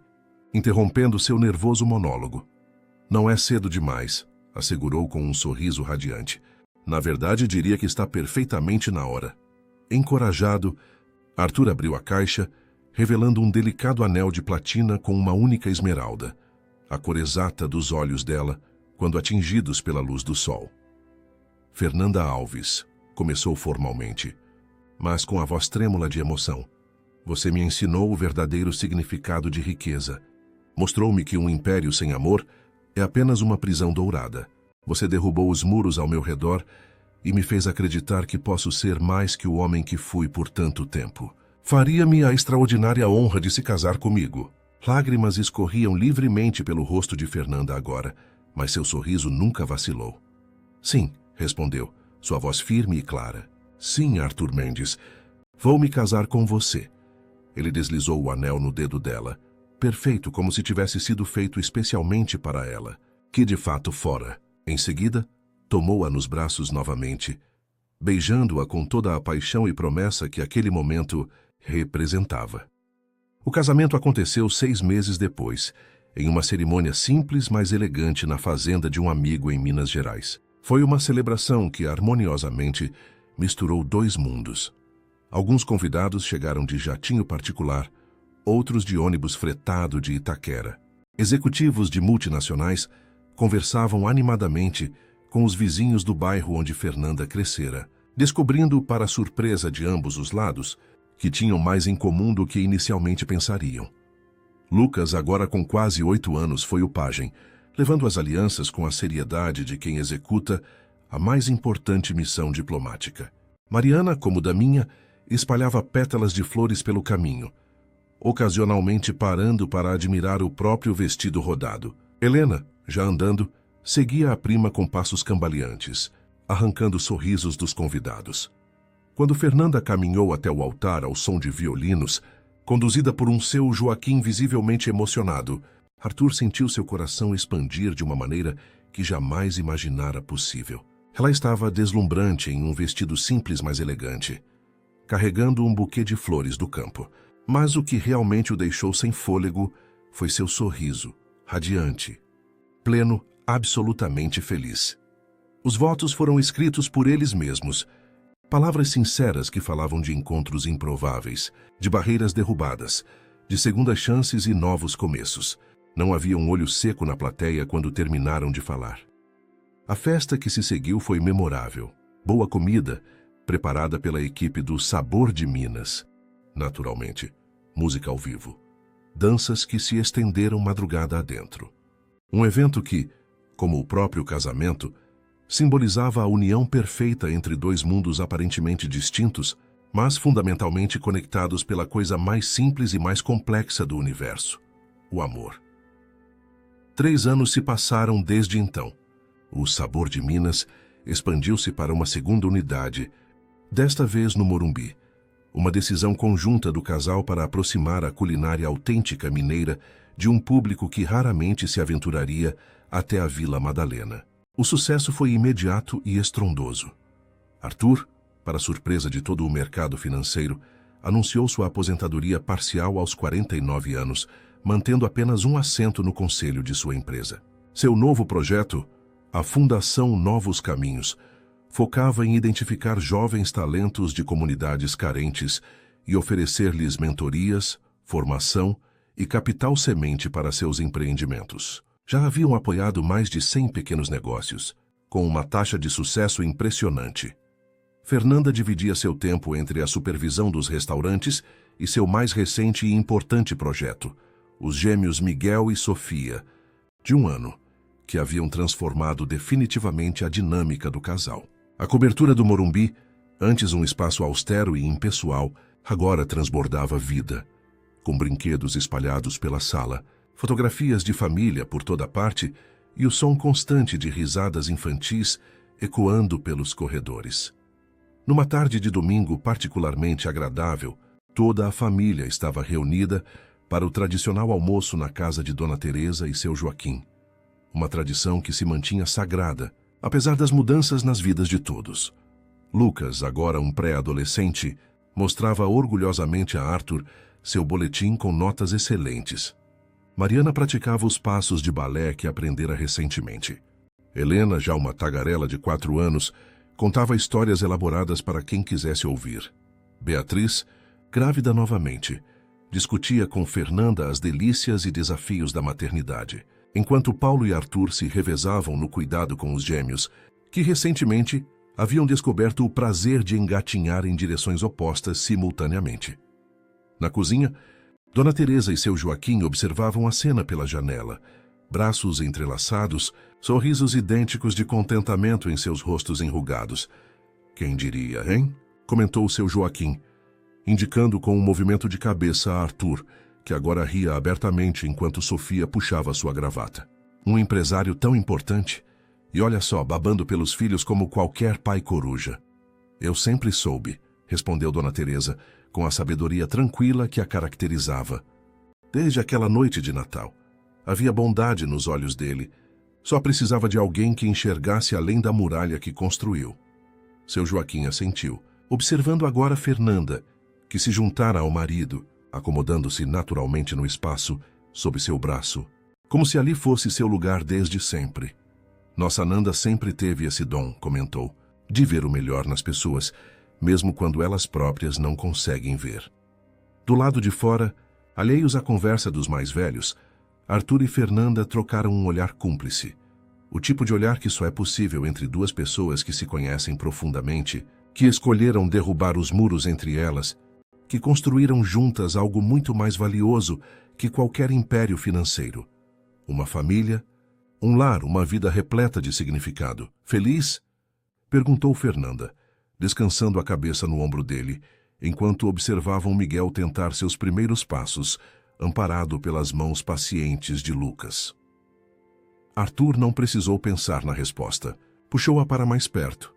interrompendo seu nervoso monólogo. Não é cedo demais, assegurou com um sorriso radiante. Na verdade, diria que está perfeitamente na hora. Encorajado, Arthur abriu a caixa, revelando um delicado anel de platina com uma única esmeralda, a cor exata dos olhos dela quando atingidos pela luz do sol. Fernanda Alves, começou formalmente, mas com a voz trêmula de emoção. Você me ensinou o verdadeiro significado de riqueza. Mostrou-me que um império sem amor é apenas uma prisão dourada. Você derrubou os muros ao meu redor e me fez acreditar que posso ser mais que o homem que fui por tanto tempo. Faria-me a extraordinária honra de se casar comigo. Lágrimas escorriam livremente pelo rosto de Fernanda agora, mas seu sorriso nunca vacilou. Sim, respondeu, sua voz firme e clara. Sim, Arthur Mendes, vou me casar com você. Ele deslizou o anel no dedo dela, perfeito como se tivesse sido feito especialmente para ela, que de fato fora. Em seguida, tomou-a nos braços novamente, beijando-a com toda a paixão e promessa que aquele momento representava. O casamento aconteceu 6 meses depois, em uma cerimônia simples, mas elegante na fazenda de um amigo em Minas Gerais. Foi uma celebração que harmoniosamente misturou 2 mundos. Alguns convidados chegaram de jatinho particular, outros de ônibus fretado de Itaquera. Executivos de multinacionais conversavam animadamente com os vizinhos do bairro onde Fernanda crescera, descobrindo, para a surpresa de ambos os lados, que tinham mais em comum do que inicialmente pensariam. Lucas, agora com quase 8 anos, foi o pajem, levando as alianças com a seriedade de quem executa a mais importante missão diplomática. Mariana, como daminha, espalhava pétalas de flores pelo caminho, ocasionalmente parando para admirar o próprio vestido rodado. Helena, já andando, seguia a prima com passos cambaleantes, arrancando sorrisos dos convidados. Quando Fernanda caminhou até o altar ao som de violinos, conduzida por um seu Joaquim visivelmente emocionado, Arthur sentiu seu coração expandir de uma maneira que jamais imaginara possível. Ela estava deslumbrante em um vestido simples, mas elegante, carregando um buquê de flores do campo. Mas o que realmente o deixou sem fôlego foi seu sorriso, radiante, pleno, absolutamente feliz. Os votos foram escritos por eles mesmos, palavras sinceras que falavam de encontros improváveis, de barreiras derrubadas, de segundas chances e novos começos. Não havia um olho seco na plateia quando terminaram de falar. A festa que se seguiu foi memorável. Boa comida, preparada pela equipe do Sabor de Minas. Naturalmente, música ao vivo. Danças que se estenderam madrugada adentro. Um evento que, como o próprio casamento, simbolizava a união perfeita entre dois mundos aparentemente distintos, mas fundamentalmente conectados pela coisa mais simples e mais complexa do universo: o amor. 3 anos se passaram desde então. O Sabor de Minas expandiu-se para uma segunda unidade, desta vez no Morumbi. Uma decisão conjunta do casal para aproximar a culinária autêntica mineira de um público que raramente se aventuraria até a Vila Madalena. O sucesso foi imediato e estrondoso. Arthur, para surpresa de todo o mercado financeiro, anunciou sua aposentadoria parcial aos 49 anos, mantendo apenas um assento no conselho de sua empresa. Seu novo projeto, a Fundação Novos Caminhos, focava em identificar jovens talentos de comunidades carentes e oferecer-lhes mentorias, formação e capital semente para seus empreendimentos. Já haviam apoiado mais de 100 pequenos negócios, com uma taxa de sucesso impressionante. Fernanda dividia seu tempo entre a supervisão dos restaurantes e seu mais recente e importante projeto, os gêmeos Miguel e Sofia, de 1 ano, que haviam transformado definitivamente a dinâmica do casal. A cobertura do Morumbi, antes um espaço austero e impessoal, agora transbordava vida, com brinquedos espalhados pela sala, fotografias de família por toda parte e o som constante de risadas infantis ecoando pelos corredores. Numa tarde de domingo particularmente agradável, toda a família estava reunida para o tradicional almoço na casa de Dona Teresa e seu Joaquim. Uma tradição que se mantinha sagrada, apesar das mudanças nas vidas de todos. Lucas, agora um pré-adolescente, mostrava orgulhosamente a Arthur seu boletim com notas excelentes. Mariana praticava os passos de balé que aprendera recentemente. Helena, já uma tagarela de 4 anos, contava histórias elaboradas para quem quisesse ouvir. Beatriz, grávida novamente, discutia com Fernanda as delícias e desafios da maternidade, enquanto Paulo e Arthur se revezavam no cuidado com os gêmeos, que recentemente haviam descoberto o prazer de engatinhar em direções opostas simultaneamente. Na cozinha, Dona Teresa e seu Joaquim observavam a cena pela janela, braços entrelaçados, sorrisos idênticos de contentamento em seus rostos enrugados. Quem diria, hein? Comentou seu Joaquim, indicando com um movimento de cabeça a Arthur, que agora ria abertamente enquanto Sofia puxava sua gravata. Um empresário tão importante, e olha só, babando pelos filhos como qualquer pai coruja. Eu sempre soube, respondeu Dona Teresa, com a sabedoria tranquila que a caracterizava. Desde aquela noite de Natal, havia bondade nos olhos dele. Só precisava de alguém que enxergasse além da muralha que construiu. Seu Joaquim assentiu, observando agora Fernanda, que se juntara ao marido, acomodando-se naturalmente no espaço, sob seu braço, como se ali fosse seu lugar desde sempre. Nossa Nanda sempre teve esse dom, comentou, de ver o melhor nas pessoas, mesmo quando elas próprias não conseguem ver. Do lado de fora, alheios à conversa dos mais velhos, Arthur e Fernanda trocaram um olhar cúmplice. O tipo de olhar que só é possível entre duas pessoas que se conhecem profundamente, que escolheram derrubar os muros entre elas, que construíram juntas algo muito mais valioso que qualquer império financeiro. Uma família, um lar, uma vida repleta de significado. Feliz? Perguntou Fernanda, descansando a cabeça no ombro dele, enquanto observavam Miguel tentar seus primeiros passos, amparado pelas mãos pacientes de Lucas. Arthur não precisou pensar na resposta. Puxou-a para mais perto,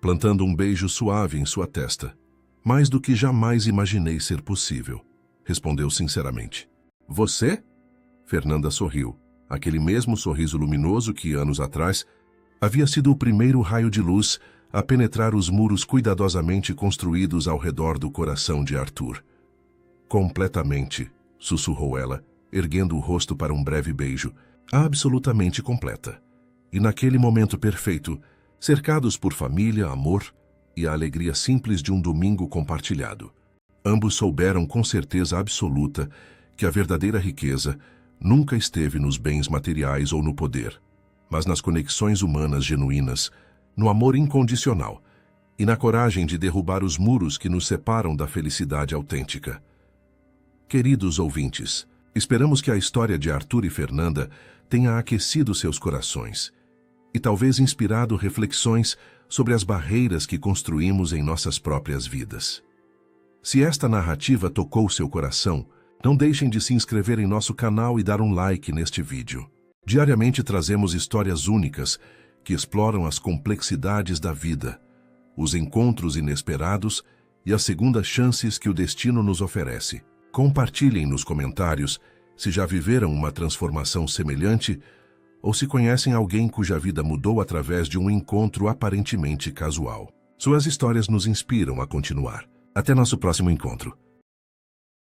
plantando um beijo suave em sua testa. Mais do que jamais imaginei ser possível, respondeu sinceramente. Você? Fernanda sorriu, aquele mesmo sorriso luminoso que, anos atrás, havia sido o primeiro raio de luz a penetrar os muros cuidadosamente construídos ao redor do coração de Arthur. Completamente, sussurrou ela, erguendo o rosto para um breve beijo, absolutamente completa. E naquele momento perfeito, cercados por família, amor e a alegria simples de um domingo compartilhado. Ambos souberam com certeza absoluta que a verdadeira riqueza nunca esteve nos bens materiais ou no poder, mas nas conexões humanas genuínas, no amor incondicional e na coragem de derrubar os muros que nos separam da felicidade autêntica. Queridos ouvintes, esperamos que a história de Arthur e Fernanda tenha aquecido seus corações e talvez inspirado reflexões sobre as barreiras que construímos em nossas próprias vidas. Se esta narrativa tocou seu coração, não deixem de se inscrever em nosso canal e dar um like neste vídeo. Diariamente trazemos histórias únicas que exploram as complexidades da vida, os encontros inesperados e as segundas chances que o destino nos oferece. Compartilhem nos comentários se já viveram uma transformação semelhante ou se conhecem alguém cuja vida mudou através de um encontro aparentemente casual. Suas histórias nos inspiram a continuar. Até nosso próximo encontro.